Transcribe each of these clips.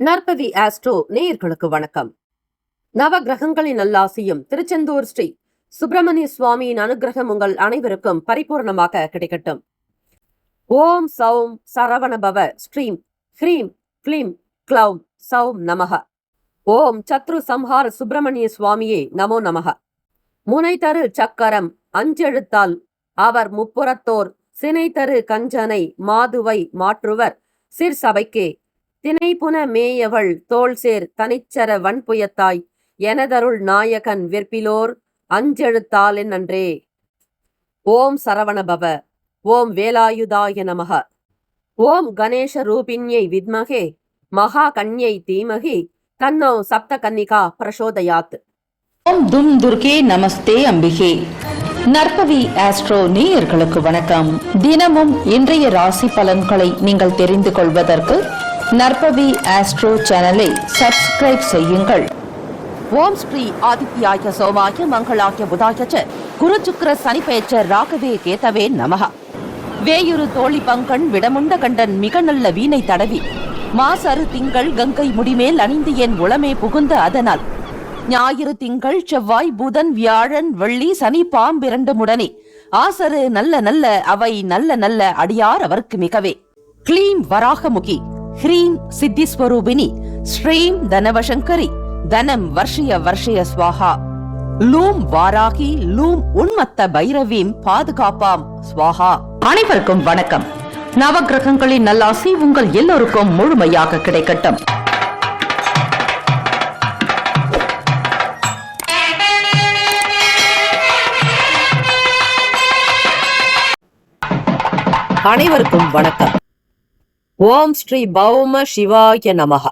நற்பவி astro நேயர்களுக்கு வணக்கம். நவ கிரகங்களின் நல்லாசியும் திருச்செந்தூர் ஸ்ரீ சுப்பிரமணிய சுவாமியின் அனுகிரகம் உங்கள் அனைவருக்கும் பரிபூர்ணமாக கிடைக்கட்டும். ஓம் சௌம் சரவணபவ ஸ்ரீம் ஹ்ரீம் க்ளீம் க்ளௌம் சௌம் நமக. ஓம் சத்ரு சம்ஹார சுப்பிரமணிய சுவாமியே நமோ நமக. முனை தரு சக்கரம் அஞ்செழுத்தால் அவர் முப்புறத்தோர் சினை தரு கஞ்சனை மாதுவை மாற்றுவர் சிற்சபைக்கே தினைப்புன மேயவள் தோள்சேர் தனிச்சர வன்புயத்தாய் எனதருள் நாயகன் விற்பிலோர் அஞ்செழுத்தால் நன்றே. ஓம் சரவணபவ. ஓம் வேலாயுதாய நமக. ஓம் கணேச ரூபிண்யை வித்மகே மகா கன்யை தீமகி தன்னோ சப்த கன்னிகா பிரசோதயாத். ஓம் தும் துர்கே நமஸ்தே அம்பிகே. நற்பவி ஆஸ்ட்ரோ நேயர்களுக்கு வணக்கம். தினமும் இன்றைய ராசி பலன்களை நீங்கள் தெரிந்து கொள்வதற்கு நற்பவி ஆஸ்ட்ரோ சேனலை சப்ஸ்கிரைப் செய்யுங்கள். ஓம் ஸ்ரீ ஆதித்யாய சோமாய மங்களாய புதாய குரு சுக்கிர சனி பெயர்ச்ச ராகவே கேதவே நமக. வேயுரு தோழி பங்கன் விடமுண்ட கண்டன் மிக நல்ல வீணை தடவி மாசரு திங்கள் கங்கை முடிமேல் அணிந்து என் உளமே புகுந்த அதனால் ஞாயிறு திங்கள் செவ்வாய் புதன் வியாழன் வெள்ளி சனி பாம்பிரண்டு முடனே ஆசரு நல்ல நல்ல அவை நல்ல நல்ல அடியார் அவருக்கு மிகவே. க்ளீம் வராகமுகி ஹ்ரீம் சித்திஸ்வரூபிணி ஸ்ரீம் தனவசங்கரி தனம் வர்ஷய வர்ஷய ஸ்வாஹா. லூம் வாராகி லூம் உன்மத்த பைரவீம் பாதுகாப்பாம் ஸ்வாஹா. அனைவருக்கும் வணக்கம். நவகிரகங்களின் நல்லாசி உங்கள் எல்லோருக்கும் முழுமையாக கிடைக்கட்டும். அனைவருக்கும் வணக்கம். ஓம் ஸ்ரீ பௌம சிவாய நமக.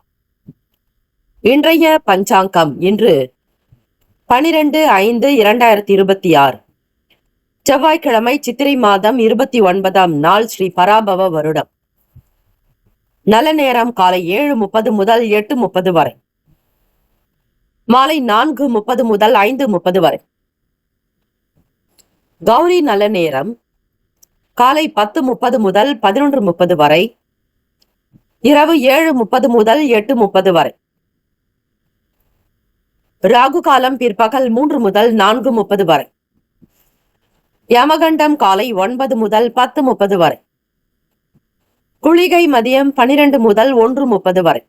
இன்றைய பஞ்சாங்கம் இன்று 12/5/2026 செவ்வாய்க்கிழமை சித்திரை மாதம் 29ஆம் நாள் ஸ்ரீ பராபவ வருடம். நல்ல நேரம் காலை 7:30 முதல் 8:30 வரை, மாலை 4:30 முதல் 5:30 வரை. கௌரி நல்ல நேரம் காலை 10:30 முதல் 11:30 வரை, இரவு 7:30 முதல் 8:30 வரை. ராகு காலம் பிற்பகல் 3 முதல் 4:30 வரை. யமகண்டம் காலை 9 முதல் 10:30 வரை. குளிகை மதியம் 12 முதல் 1:30 வரை.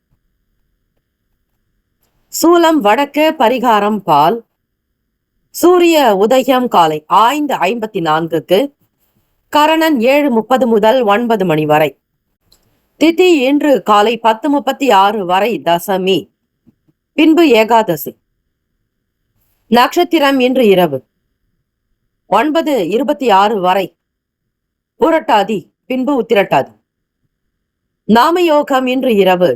சூலம் வடக்கு, பரிகாரம் பால். சூரிய உதயம் காலை 5:54க்கு, கரணன் 7:30 முதல் 9 மணி வரை. திதி இன்று காலை 10:36 வரை தசமி, பின்பு ஏகாதசி. நட்சத்திரம் இன்று இரவு 9:26 வரை புரட்டாதி, பின்பு உத்திரட்டாதி. நாமயோகம் இன்று இரவு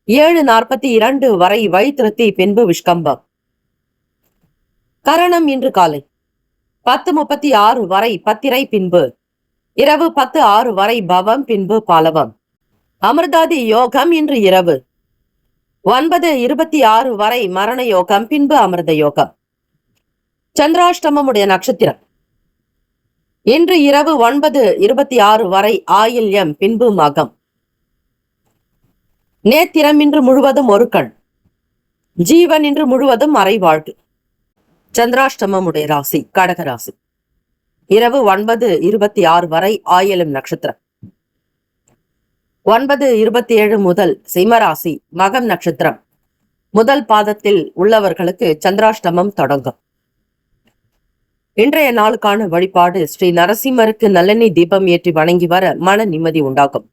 7:42 வரை வைத்திருத்தி, பின்பு விஷ்கம்பம். கரணம் இன்று காலை 10:36 வரை பத்திரை, பின்பு இரவு 10:06 வரை பவம், பின்பு பாலவம். அமிர்தாதி யோகம் இன்று இரவு 9:26 வரை மரண யோகம், பின்பு அமிர்த யோகம். சந்திராஷ்டமமுடைய நட்சத்திரம் இன்று இரவு 9:26 வரை ஆயில்யம், பின்பு மகம். நேத்திரம் இன்று முழுவதும் ஒரு கண். ஜீவன் இன்று முழுவதும் அரை வாழ்க்கை. சந்திராஷ்டமமுடைய ராசி கடக ராசி. இரவு 9:26 வரை ஆயிலம் நட்சத்திரம். 9:27 முதல் சிம்மராசி மகம் நட்சத்திரம் முதல் பாதத்தில் உள்ளவர்களுக்கு சந்திராஷ்டமம் தொடங்கும். இன்றைய நாளுக்கான வழிபாடு ஸ்ரீ நரசிம்மருக்கு நல்லெண்ணெய் தீபம் ஏற்றி வணங்கி வர மன நிம்மதி உண்டாகும்.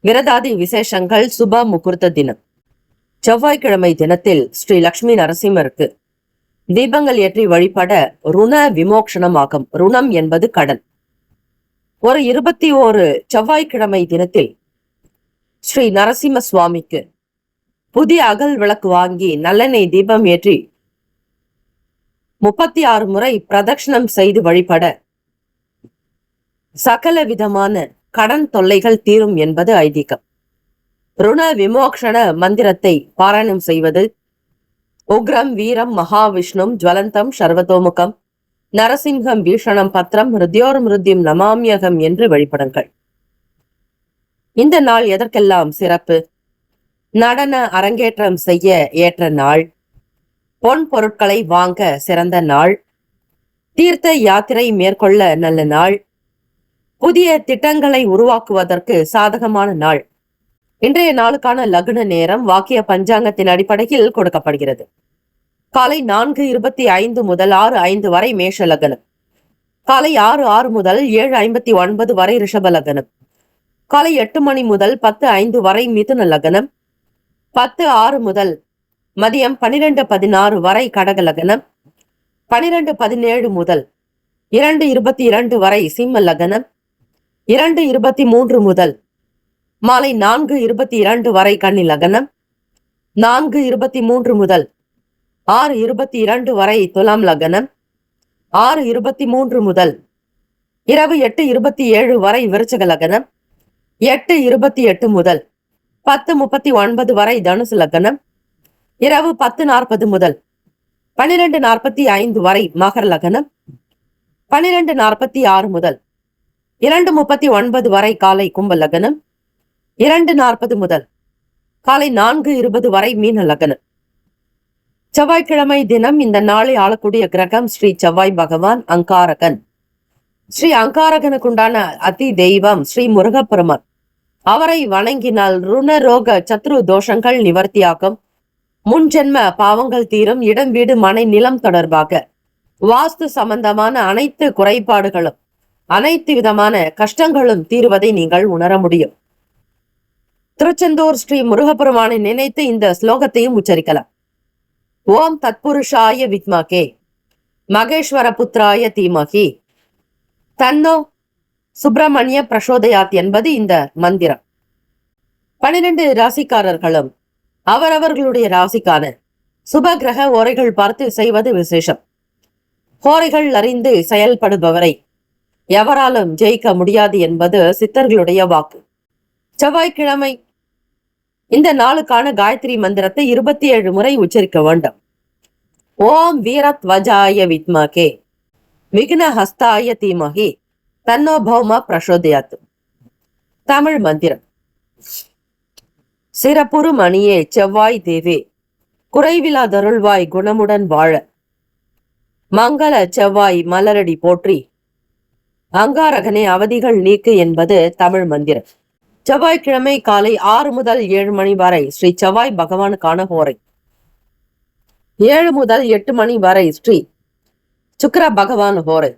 விரதாதி விசேஷங்கள். சுப முகூர்த்த தினம் செவ்வாய்க்கிழமை தினத்தில் ஸ்ரீ லட்சுமி நரசிம்மருக்கு தீபங்கள் ஏற்றி வழிபட ருண விமோக்ஷனமாகும். ருணம் என்பது கடன். ஒரு 21 செவ்வாய்க்கிழமை தினத்தில் ஸ்ரீ நரசிம்ம சுவாமிக்கு புதிய அகல் விளக்கு வாங்கி நல்லெண்ணெய் தீபம் ஏற்றி 36 முறை பிரதட்சணம் செய்து வழிபட சகல விதமான கடன் தொல்லைகள் தீரும் என்பது ஐதீகம். ருண விமோக்ஷண மந்திரத்தை பாராயணம் செய்வது உக்ரம் வீரம் மகாவிஷ்ணும் ஜுவலந்தம் சர்வதோமுகம் நரசிம்ஹம் பீஷணம் பத்திரம் ஹிருத்யோர் மிருத்யும் நமாமியகம் என்று வழிபடுங்கள். இந்த நாள் எதற்கெல்லாம் சிறப்பு? நடன அரங்கேற்றம் செய்ய ஏற்ற நாள், பொன் பொருட்களை வாங்க சிறந்த நாள், தீர்த்த யாத்திரை மேற்கொள்ள நல்ல நாள், புதிய திட்டங்களை உருவாக்குவதற்கு சாதகமான நாள். இன்றைய நாளுக்கான லக்ன நேரம் வாக்கிய பஞ்சாங்கத்தின் அடிப்படையில் கொடுக்கப்படுகிறது. காலை 4:25 முதல் 6:05 வரை மேஷ லக்னம், காலை 6:06 முதல் 7:59 வரை ரிஷப லக்னம், காலை 8 மணி முதல் 10:05 வரை மிதுன லக்னம், 10:06 முதல் மதியம் 12:16 வரை கடக லக்னம், 12:17 முதல் 2:22 வரை சிம்ம லக்னம், 2:23 முதல் மாலை 4:22 வரை கன்னி லக்னம், 4:23 முதல் 6:22 வரை துலாம் லக்னம், 6:23 முதல் இரவு 8:27 வரை விருச்சிக லக்னம், 8:28 முதல் 10:39 வரை தனுசு லக்னம், இரவு 10:40 முதல் 12:45 வரை மகர லக்னம், 12:46 முதல் 2:39 வரை காலை கும்ப லக்னம், 2:40 முதல் காலை 4:20 வரை மீன லக்னம். செவ்வாய்க்கிழமை தினம் இந்த நாளை ஆளக்கூடிய கிரகம் ஸ்ரீ செவ்வாய் பகவான் அங்காரகன். ஸ்ரீ அங்காரகனுக்குண்டான அதி தெய்வம் ஸ்ரீ முருகப்பெருமான். அவரை வணங்கினால் ருணரோக சத்ரு தோஷங்கள் நிவர்த்தியாகும், முன்ஜென்ம பாவங்கள் தீரும், இடம் வீடு மனை நிலம் தொடர்பாக வாஸ்து சம்பந்தமான அனைத்து குறைபாடுகளும் அனைத்து விதமான கஷ்டங்களும் தீர்வதை நீங்கள் உணர முடியும். திருச்செந்தூர் ஸ்ரீ முருகப்பெருமானை நினைத்து இந்த ஸ்லோகத்தையும் உச்சரிக்கலாம். ஓம் தத்புருஷாய வித்மகே மகேஸ்வர புத்திராய தீமகி தன்னோ சுப்பிரமணிய பிரசோதயாத் என்பது இந்த மந்திரம். 12 ராசிக்காரர்களும் அவரவர்களுடைய ராசிக்கான சுப கிரக ஓரைகள் பார்த்து செய்வது விசேஷம். ஓரைகள் அறிந்து செயல்படுபவரை எவராலும் ஜெயிக்க முடியாது என்பது சித்தர்களுடைய வாக்கு. செவ்வாய்க்கிழமை இந்த நாளுக்கான காயத்ரி மந்திரத்தை 27 முறை உச்சரிக்க வேண்டும். ஓம் வீரத்வஜாய வித்மகே விக்ன ஹஸ்தாய தீமகி தன்னோ பௌம பிரசோதயாத். தமிழ் மந்திரம். சிறப்புறு மணியே செவ்வாய் தேவே குறைவிலாதருள்வாய் குணமுடன் வாழ மங்கள செவ்வாய் மலரடி போற்றி அங்காரகனே அவதிகள் நீக்கு என்பது தமிழ் மந்திரம். செவ்வாய்க்கிழமை காலை 6 முதல் 7 மணி வரை ஸ்ரீ செவ்வாய் பகவானுக்கான ஹோரை, 7 முதல் 8 மணி வரை ஸ்ரீ சுக்கிர பகவான் ஹோரை,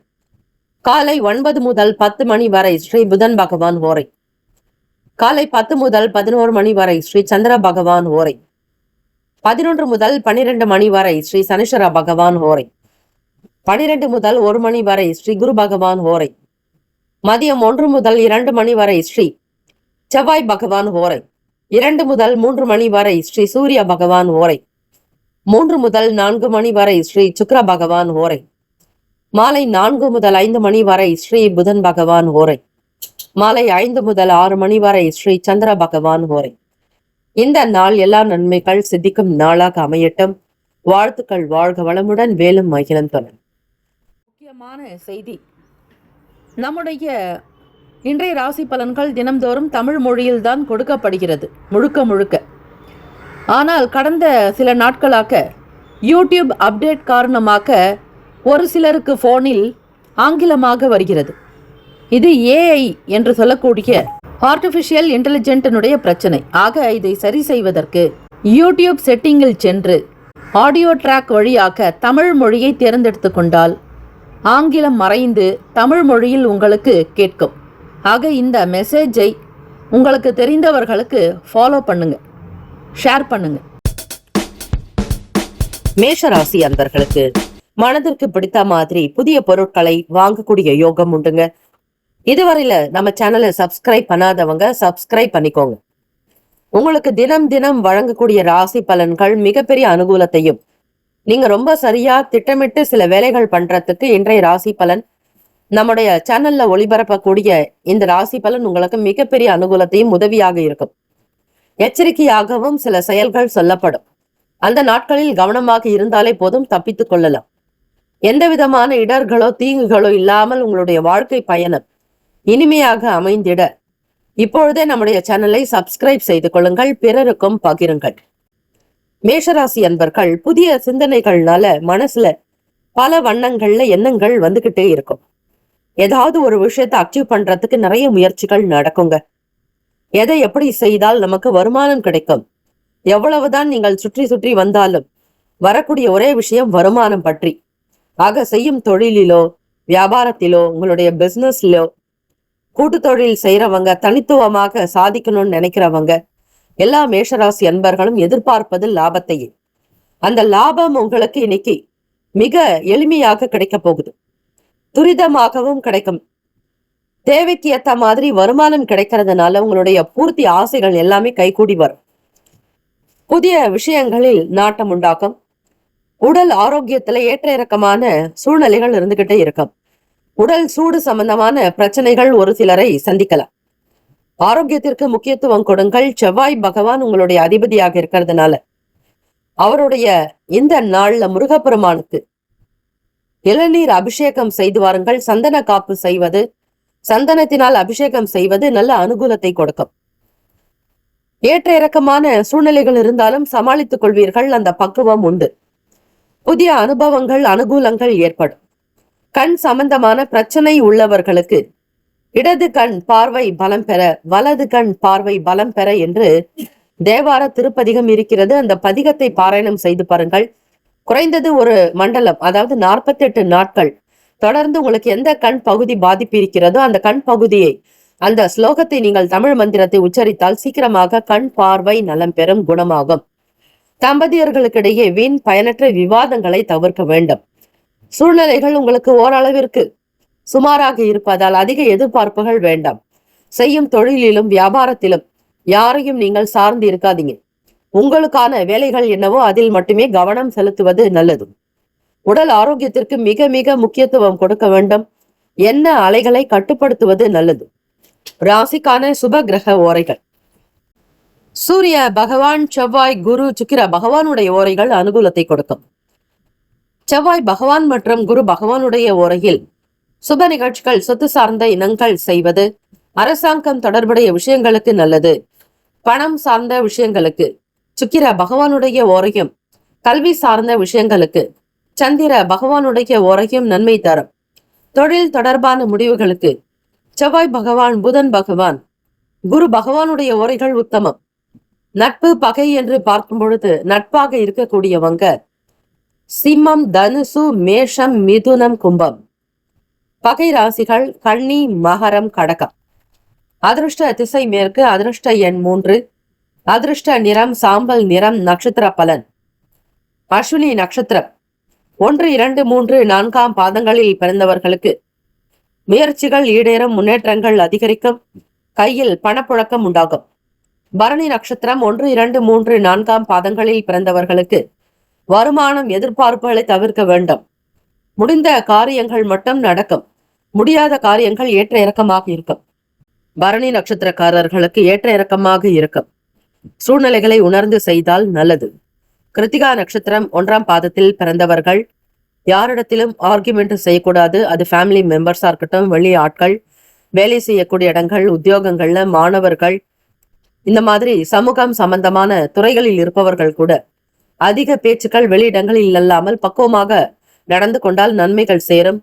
காலை 9 முதல் 10 மணி வரை ஸ்ரீ புதன் பகவான் ஹோரை, காலை 10 முதல் 11 மணி வரை ஸ்ரீ சந்திர பகவான் ஹோரை, 11 முதல் 12 மணி வரை ஸ்ரீ சனீஸ்வர பகவான் ஹோரை, 12 முதல் 1 மணி வரை ஸ்ரீ குரு பகவான் ஹோரை, மதியம் 1 முதல் 2 மணி வரை ஸ்ரீ செவ்வாய் பகவான் ஹோரை, 2 முதல் 3 மணி வரை ஸ்ரீ சூரிய பகவான் ஹோரை, 3 முதல் 4 மணி வரை ஸ்ரீ சுக்கிர பகவான் ஹோரை, மாலை 4 முதல் 5 மணி வரை ஸ்ரீ புதன் பகவான் ஹோரை, மாலை 5 முதல் 6 மணி வரை ஸ்ரீ சந்திர பகவான் ஹோரை. இந்த நாள் எல்லா நன்மைகள் சித்திக்கும் நாளாக அமையட்டும். வாழ்த்துக்கள். வாழ்க வளமுடன். வேலும் மகிழன் தொடர். முக்கியமான செய்தி. நம்முடைய இன்றைய ராசி பலன்கள் தினம்தோறும் தமிழ் மொழியில்தான் கொடுக்கப்படுகிறது முழுக்க முழுக்க. ஆனால் கடந்த சில நாட்களாக யூடியூப் அப்டேட் காரணமாக ஒரு சிலருக்கு ஃபோனில் ஆங்கிலமாக வருகிறது. இது ஏஐ என்று சொல்லக்கூடிய ஆர்டிஃபிஷியல் இன்டெலிஜென்ட்டினுடைய பிரச்சனை. ஆக இதை சரி செய்வதற்கு யூடியூப் செட்டிங்கில் சென்று ஆடியோ ட்ராக் வழியாக தமிழ் மொழியை தேர்ந்தெடுத்து கொண்டால் ஆங்கிலம் மறைந்து தமிழ் மொழியில் உங்களுக்கு கேட்கும். ஆக இந்த மெசேஜை உங்களுக்கு தெரிந்தவர்களுக்கு ஃபாலோ பண்ணுங்க, ஷேர் பண்ணுங்க. மேஷராசி அன்பர்களுக்கு மனதிற்கு பிடித்த மாதிரி புதிய பொருட்களை வாங்கக்கூடிய யோகம் உண்டுங்க. இதுவரையில நம்ம சேனலை சப்ஸ்கிரைப் பண்ணாதவங்க சப்ஸ்கிரைப் பண்ணிக்கோங்க. உங்களுக்கு தினம் தினம் வழங்கக்கூடிய ராசி பலன்கள் மிகப்பெரிய அனுகூலத்தையும், நீங்க ரொம்ப சரியா திட்டமிட்டு சில வேலைகள் பண்றதுக்கு இன்றைய ராசி பலன் நம்முடைய சேனல்ல ஒளிபரப்பக்கூடிய இந்த ராசி பலன் உங்களுக்கு மிகப்பெரிய அனுகூலத்தையும் உதவியாக இருக்கும். எச்சரிக்கையாகவும் சில செயல்கள் சொல்லப்படும். அந்த நாட்களில் கவனமாக இருந்தாலே போதும், தப்பித்துக் கொள்ளலாம். எந்த விதமான இடர்களோ தீங்குகளோ இல்லாமல் உங்களுடைய வாழ்க்கை பயணம் இனிமையாக அமைந்திட இப்பொழுதே நம்முடைய சேனலை சப்ஸ்கிரைப் செய்து கொள்ளுங்கள், பிறருக்கும் பகிருங்கள். மேஷராசி அன்பர்கள், புதிய சிந்தனைகள்னால மனசுல பல வண்ணங்கள்ல எண்ணங்கள் வந்துகிட்டே இருக்கும். ஏதாவது ஒரு விஷயத்தை அச்சீவ் பண்றதுக்கு நிறைய முயற்சிகள் நடக்குங்க. எதை எப்படி செய்தால் நமக்கு வருமானம் கிடைக்கும், எவ்வளவுதான் நீங்கள் சுற்றி சுற்றி வந்தாலும் வரக்கூடிய ஒரே விஷயம் வருமானம் பற்றி. ஆக செய்யும் தொழிலிலோ வியாபாரத்திலோ உங்களுடைய பிசினஸ்லோ கூட்டு தொழில் செய்யறவங்க, தனித்துவமாக சாதிக்கணும்னு நினைக்கிறவங்க எல்லா மேஷராசி அன்பர்களும் எதிர்பார்ப்பது லாபத்தையே. அந்த லாபம் உங்களுக்கு இன்னைக்கு மிக எளிமையாக கிடைக்க போகுது, துரிதமாகவும் கிடைக்கும். தேவைக்கு ஏத்த மாதிரி வருமானம் கிடைக்கிறதுனால உங்களுடைய பூர்த்தி ஆசைகள் எல்லாமே கைகூடி வரும். புதிய விஷயங்களில் நாட்டம் உண்டாக்கும். உடல் ஆரோக்கியத்துல ஏற்ற இறக்கமான சூழ்நிலைகள் இருந்துகிட்டே இருக்கும். உடல் சூடு சம்பந்தமான பிரச்சனைகள் ஒரு சிலரை சந்திக்கலாம். ஆரோக்கியத்திற்கு முக்கியத்துவம் கொடுங்கள். செவ்வாய் பகவான் உங்களுடைய அதிபதியாக இருக்கிறதுனால அவருடைய இந்த நாள்ல முருகப்பெருமானுக்கு இளநீர் அபிஷேகம் செய்து வாருங்கள். சந்தன காப்பு செய்வது, சந்தனத்தினால் அபிஷேகம் செய்வது நல்ல அனுகூலத்தை கொடுக்கும். ஏற்ற இறக்கமான சூழ்நிலைகள் இருந்தாலும் சமாளித்துக் கொள்வீர்கள், அந்த பக்குவம் உண்டு. புதிய அனுபவங்கள், அனுகூலங்கள் ஏற்படும். கண் சம்பந்தமான பிரச்சனை உள்ளவர்களுக்கு இடது கண் பார்வை பலம் பெற, வலது கண் பார்வை பலம் பெற என்று தேவார திருப்பதிகம் இருக்கிறது. அந்த பதிகத்தை பாராயணம் செய்து பாருங்கள். குறைந்தது ஒரு மண்டலம், அதாவது 48 நாட்கள் தொடர்ந்து உங்களுக்கு எந்த கண் பகுதி பாதிப்பு இருக்கிறதோ அந்த கண் பகுதியை, அந்த ஸ்லோகத்தை நீங்கள் தமிழ் மந்திரத்தை உச்சரித்தால் சீக்கிரமாக கண் பார்வை நலம் பெறும், குணமாகும். தம்பதியர்களுக்கிடையே வீண் பயனற்ற விவாதங்களை தவிர்க்க வேண்டும். சூழ்நிலைகள் உங்களுக்கு ஓரளவிற்கு சுமாராக இருப்பதால் அதிக எதிர்பார்ப்புகள் வேண்டாம். செய்யும் தொழிலிலும் வியாபாரத்திலும் யாரையும் நீங்கள் சார்ந்து இருக்காதீங்க. உங்களுக்கான வேலைகள் என்னவோ அதில் மட்டுமே கவனம் செலுத்துவது நல்லது. உடல் ஆரோக்கியத்திற்கு மிக மிக முக்கியத்துவம் கொடுக்க வேண்டும். எண்ண அலைகளை கட்டுப்படுத்துவது நல்லது. ராசிக்கான சுப கிரக ஓரைகள்: சூரிய பகவான், செவ்வாய், குரு, சுக்கிர பகவானுடைய ஓரைகள் அனுகூலத்தை கொடுக்கும். செவ்வாய் பகவான் மற்றும் குரு பகவானுடைய ஓரையில் சுப நிகழ்ச்சிகள், சொத்து சார்ந்த இனங்கள் செய்வது, அரசாங்கம் தொடர்புடைய விஷயங்களுக்கு நல்லது. பணம் சார்ந்த விஷயங்களுக்கு சுக்கிர பகவானுடைய ஓரையும், கல்வி சார்ந்த விஷயங்களுக்கு சந்திர பகவானுடைய ஓரையும் நன்மை தரும். தொழில் தொடர்பான முடிவுகளுக்கு செவ்வாய் பகவான், புதன் பகவான், குரு பகவானுடைய ஓரைகள் உத்தமம். நட்பு பகை என்று பார்க்கும் பொழுது நட்பாக இருக்கக்கூடியவங்க சிம்மம், தனுசு, மேஷம், மிதுனம், கும்பம். பகை ராசிகள் கன்னி, மகரம், கடகம். அதிருஷ்ட திசை மேற்கு. அதிருஷ்ட எண் 3. அதிருஷ்ட நிறம் சாம்பல் நிறம். நட்சத்திர பலன்: அஸ்வினி நட்சத்திரம் 1, 2, 3, 4ஆம் பாதங்களில் பிறந்தவர்களுக்கு முயற்சிகள் ஈடேறும், முன்னேற்றங்கள் அதிகரிக்கும், கையில் பணப்புழக்கம் உண்டாகும். பரணி நட்சத்திரம் 1, 2, 3, 4ஆம் பாதங்களில் பிறந்தவர்களுக்கு வருமானம் எதிர்பார்ப்புகளை தவிர்க்க வேண்டும். முடிந்த காரியங்கள் மட்டும் நடக்கும், முடியாத காரியங்கள் ஏற்ற இறக்கமாக இருக்கும். பரணி நட்சத்திரக்காரர்களுக்கு ஏற்ற இறக்கமாக இருக்கும். சூழ்நிலைகளை உணர்ந்து செய்தால் நல்லது. கிருத்திகா நட்சத்திரம் 1ஆம் பாதத்தில் பிறந்தவர்கள் யாரிடத்திலும் ஆர்குமெண்ட் செய்யக்கூடாது. அது ஃபேமிலி மெம்பர்ஸா இருக்கட்டும், வெளி ஆட்கள், வேலை செய்யக்கூடிய இடங்கள், உத்தியோகங்கள்ல மாணவர்கள், இந்த மாதிரி சமூகம் சம்பந்தமான துறைகளில் இருப்பவர்கள் கூட அதிக பேச்சுக்கள் வெளியிடங்களில் இல்லாமல் பக்குவமாக நடந்து கொண்டால் நன்மைகள் சேரும்.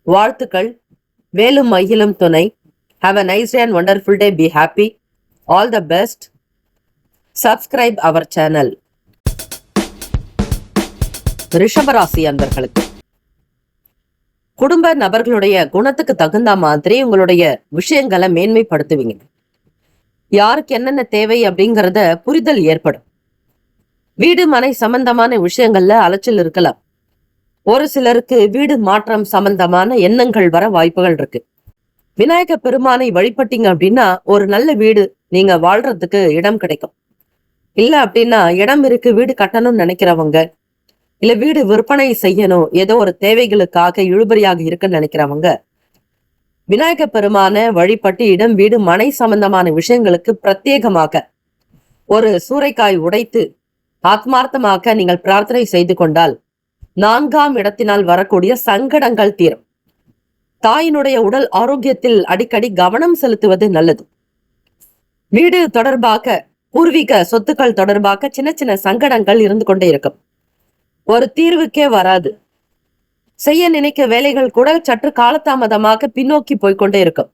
வாழ்த்துக்கள். வேலும் மயிலும் துணை. Have a nice day and wonderful day. Be happy. All the best. Subscribe our channel. ரிஷபராசி அன்பர்களுக்கு குடும்ப நபர்களுடைய குணத்துக்கு தகுந்த மாதிரி உங்களுடைய விஷயங்களை மேன்மைப்படுத்துவீங்க. யாருக்கு என்னென்ன தேவை அப்படிங்கறத புரிதல் ஏற்படும். வீடு மனை சம்பந்தமான விஷயங்கள்ல அலைச்சல் இருக்கலாம். ஒரு சிலருக்கு வீடு மாற்றம் சம்பந்தமான எண்ணங்கள் வர வாய்ப்புகள் இருக்கு. விநாயக பெருமானை வழிபட்டீங்க அப்படின்னா ஒரு நல்ல வீடு நீங்க வாழ்றதுக்கு இடம் கிடைக்கும். இல்ல அப்படின்னா இடம் இருக்கு, வீடு கட்டணும்னு நினைக்கிறவங்க, இல்ல வீடு விற்பனை செய்யணும், ஏதோ ஒரு தேவைகளுக்காக இழுபறியாக இருக்குன்னு நினைக்கிறவங்க விநாயக பெருமான வழிபட்டு இடம் வீடு மனை சம்பந்தமான விஷயங்களுக்கு பிரத்யேகமாக ஒரு சூறைக்காய் உடைத்து ஆத்மார்த்தமாக நீங்கள் பிரார்த்தனை செய்து கொண்டால் 4ஆம் இடத்தினால் வரக்கூடிய சங்கடங்கள் தீரும். தாயினுடைய உடல் ஆரோக்கியத்தில் அடிக்கடி கவனம் செலுத்துவது நல்லது. வீடு தொடர்பாக, பூர்வீக சொத்துக்கள் தொடர்பாக சின்ன சின்ன சங்கடங்கள் இருந்து கொண்டே இருக்கும். ஒரு தீர்வுக்கே வராது. செய்ய நினைக்க வேலைகள் கூட சற்று காலதாமதமாக பின்னோக்கி போய்கொண்டே இருக்கும்.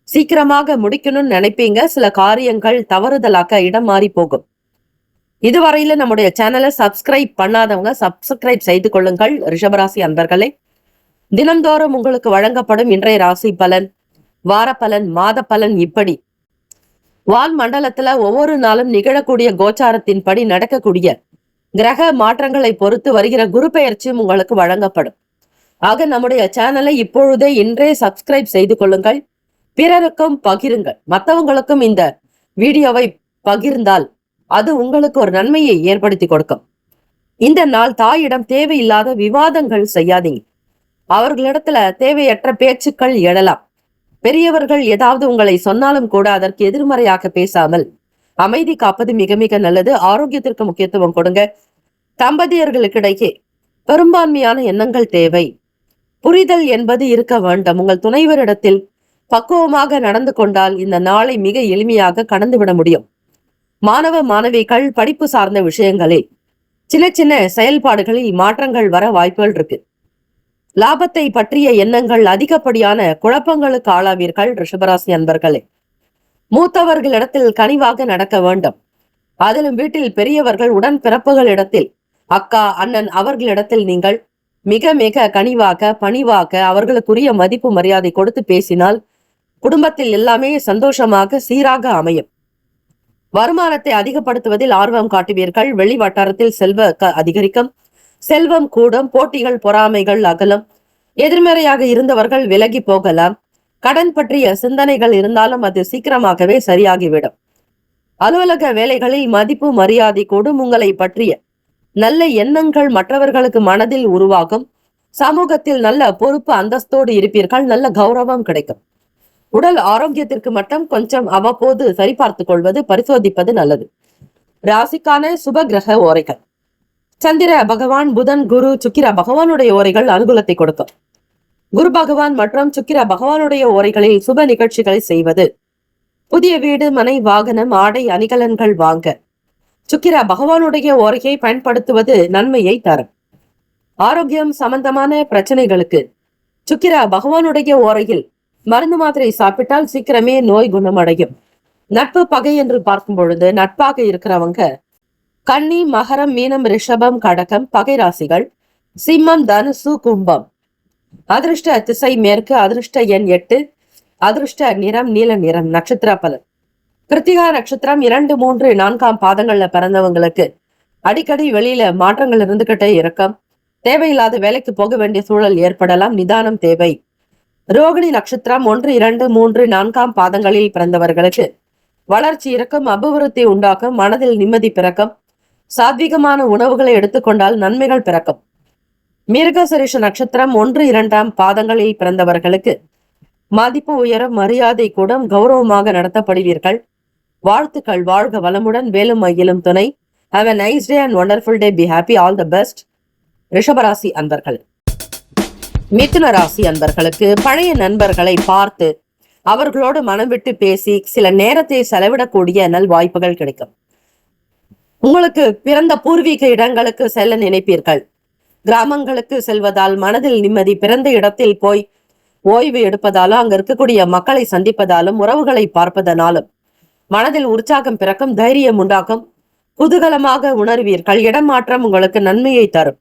சீக்கிரமாக முடிக்கணும்னு நினைப்பீங்க, சில காரியங்கள் தவறுதலாக இடம் மாறி போகும். இதுவரையில நம்முடைய சேனலை சப்ஸ்கிரைப் பண்ணாதவங்க சப்ஸ்கிரைப் செய்து கொள்ளுங்கள். ரிஷபராசி அன்பர்களே, தினந்தோறும் உங்களுக்கு வழங்கப்படும் இன்றைய ராசி பலன், வார பலன், மாத பலன், இப்படி வான் மண்டலத்துல ஒவ்வொரு நாளும் நிகழக்கூடிய கோச்சாரத்தின்படி நடக்கக்கூடிய கிரக மாற்றங்களை பொறுத்து வருகிற குரு பெயர்ச்சியும் உங்களுக்கு வழங்கப்படும். ஆக நம்முடைய சேனலை இப்பொழுதே இன்றே சப்ஸ்கிரைப் செய்து கொள்ளுங்கள். பிறருக்கும் பகிருங்கள். மற்றவங்களுக்கும் இந்த வீடியோவை பகிர்ந்தால் அது உங்களுக்கு ஒரு நன்மையை ஏற்படுத்தி கொடுக்கும். இந்த நாள் தாயிடம் தேவையில்லாத விவாதங்கள் செய்யாதீங்க. அவர்களிடத்துல தேவையற்ற பேச்சுக்கள் எழலாம். பெரியவர்கள் ஏதாவது உங்களை சொன்னாலும் கூட அதற்கு எதிர்மறையாக பேசாமல் அமைதி காப்பது மிக மிக நல்லது. ஆரோக்கியத்திற்கு முக்கியத்துவம் கொடுங்க. தம்பதியர்களுக்கிடையே பெரும்பான்மையான எண்ணங்கள் தேவை. புரிதல் என்பது இருக்க வேண்டும். உங்கள் துணைவரிடத்தில் பக்குவமாக நடந்து கொண்டால் இந்த நாளை மிக எளிமையாக கடந்துவிட முடியும். மாணவ மாணவிகள் படிப்பு சார்ந்த விஷயங்களில் சின்ன சின்ன செயல்பாடுகளில் மாற்றங்கள் வர வாய்ப்புகள் இருக்கு. லாபத்தை பற்றிய எண்ணங்கள் அதிகப்படியான குழப்பங்களுக்கு ஆளாவீர்கள். ரிஷபராசி அன்பர்களே, மூத்தவர்களிடத்தில் கனிவாக நடக்க வேண்டும். அதிலும் வீட்டில் பெரியவர்கள், உடன் பிறப்புகளிடத்தில், அக்கா, அண்ணன் அவர்களிடத்தில் நீங்கள் மிக மிக கனிவாக, பணிவாக, அவர்களுக்குரிய மதிப்பு மரியாதை கொடுத்து பேசினால் குடும்பத்தில் எல்லாமே சந்தோஷமாக சீராக அமையும். வருமானத்தை அதிகப்படுத்துவதில் ஆர்வம் காட்டுவீர்கள். வெளி வட்டாரத்தில் செல்வ அதிகரிக்கும், செல்வம் கூடும், போட்டிகள் பொறாமைகள் அகலும். எதிர்மறையாக இருந்தவர்கள் விலகி போகலாம். கடன் பற்றிய சிந்தனைகள் இருந்தாலும் அது சீக்கிரமாகவே சரியாகிவிடும். அலுவலக வேலைகளில் மதிப்பு மரியாதை கூடும். உங்களை பற்றிய நல்ல எண்ணங்கள் மற்றவர்களுக்கு மனதில் உருவாகும். சமூகத்தில் நல்ல பொறுப்பு அந்தஸ்தோடு இருப்பீர்கள். நல்ல கௌரவம் கிடைக்கும். உடல் ஆரோக்கியத்திற்கு மட்டும் கொஞ்சம் அவ்வப்போது சரிபார்த்துக் கொள்வது, பரிசோதிப்பது நல்லது. ராசிக்கான சுப கிரக ஓரைகள். சந்திர பகவான், புதன், குரு, சுக்கிர பகவானுடைய ஓரைகள் அனுகூலத்தை கொடுக்கும். குரு பகவான் மற்றும் சுக்கிர பகவானுடைய ஓரைகளில் சுப நிகழ்ச்சிகளை செய்வது, புதிய வீடு, மனை, வாகனம், ஆடை, அணிகலன்கள் வாங்க சுக்கிர பகவானுடைய ஓரையை பயன்படுத்துவது நன்மையை தரும். ஆரோக்கியம் சம்பந்தமான பிரச்சனைகளுக்கு சுக்கிர பகவானுடைய ஓரையில் மருந்து மாத்திரை சாப்பிட்டால் சீக்கிரமே நோய் குணமடையும். நட்பு பகை என்று பார்க்கும் பொழுது நட்பாக இருக்கிறவங்க கன்னி, மகரம், மீனம், ரிஷபம், கடகம் பகை ராசிகள். சிம்மம், தனுசு, கும்பம். அதிர்ஷ்ட திசை மேற்கு. அதிர்ஷ்ட எண் 8. அதிர்ஷ்ட நிறம் நீல நிறம். நட்சத்திர பலன். கிருத்திகா நட்சத்திரம் 2, 3, 4ஆம் பாதங்கள்ல பிறந்தவங்களுக்கு அடிக்கடி வெளியில மாற்றங்கள் இருந்துகிட்டே இருக்கும். தேவையில்லாத வேலைக்கு போக வேண்டிய சூழல் ஏற்படலாம். நிதானம் தேவை. ரோகிணி நட்சத்திரம் 1, 2, 3, 4ஆம் பாதங்களில் பிறந்தவர்களுக்கு வளர்ச்சி இருக்கும், அபிவிருத்தி உண்டாக்கும், மனதில் நிம்மதி பிறக்கும். சாத்விகமான உணவுகளை எடுத்துக்கொண்டால் நன்மைகள் பிறக்கும். மிருகசரிஷ நட்சத்திரம் 1, 2ஆம் பாதங்களில் பிறந்தவர்களுக்கு மதிப்பு உயரம், மரியாதை கூடும், கௌரவமாக நடத்தப்படுவீர்கள். வாழ்த்துக்கள். வாழ்க வளமுடன். வேலும் மயிலும் துணை. Have a nice day and wonderful day. Be happy. All the best. ரிஷபராசி அன்பர்கள். மிதுன ராசி அன்பர்களுக்கு பழைய நண்பர்களை பார்த்து அவர்களோடு மனம் விட்டு பேசி சில நேரத்தை செலவிடக்கூடிய நல் வாய்ப்புகள் கிடைக்கும். உங்களுக்கு பிறந்த பூர்வீக இடங்களுக்கு செல்ல நினைப்பீர்கள். கிராமங்களுக்கு செல்வதால் மனதில் நிம்மதி. பிறந்த இடத்தில் போய் ஓய்வு எடுப்பதாலும் அங்க இருக்கக்கூடிய மக்களை சந்திப்பதாலும் உறவுகளை பார்ப்பதனாலும் மனதில் உற்சாகம் பிறக்கும், தைரியம் உண்டாகும், குதூகலமாக உணர்வீர்கள். இடமாற்றம் உங்களுக்கு நன்மையை தரும்.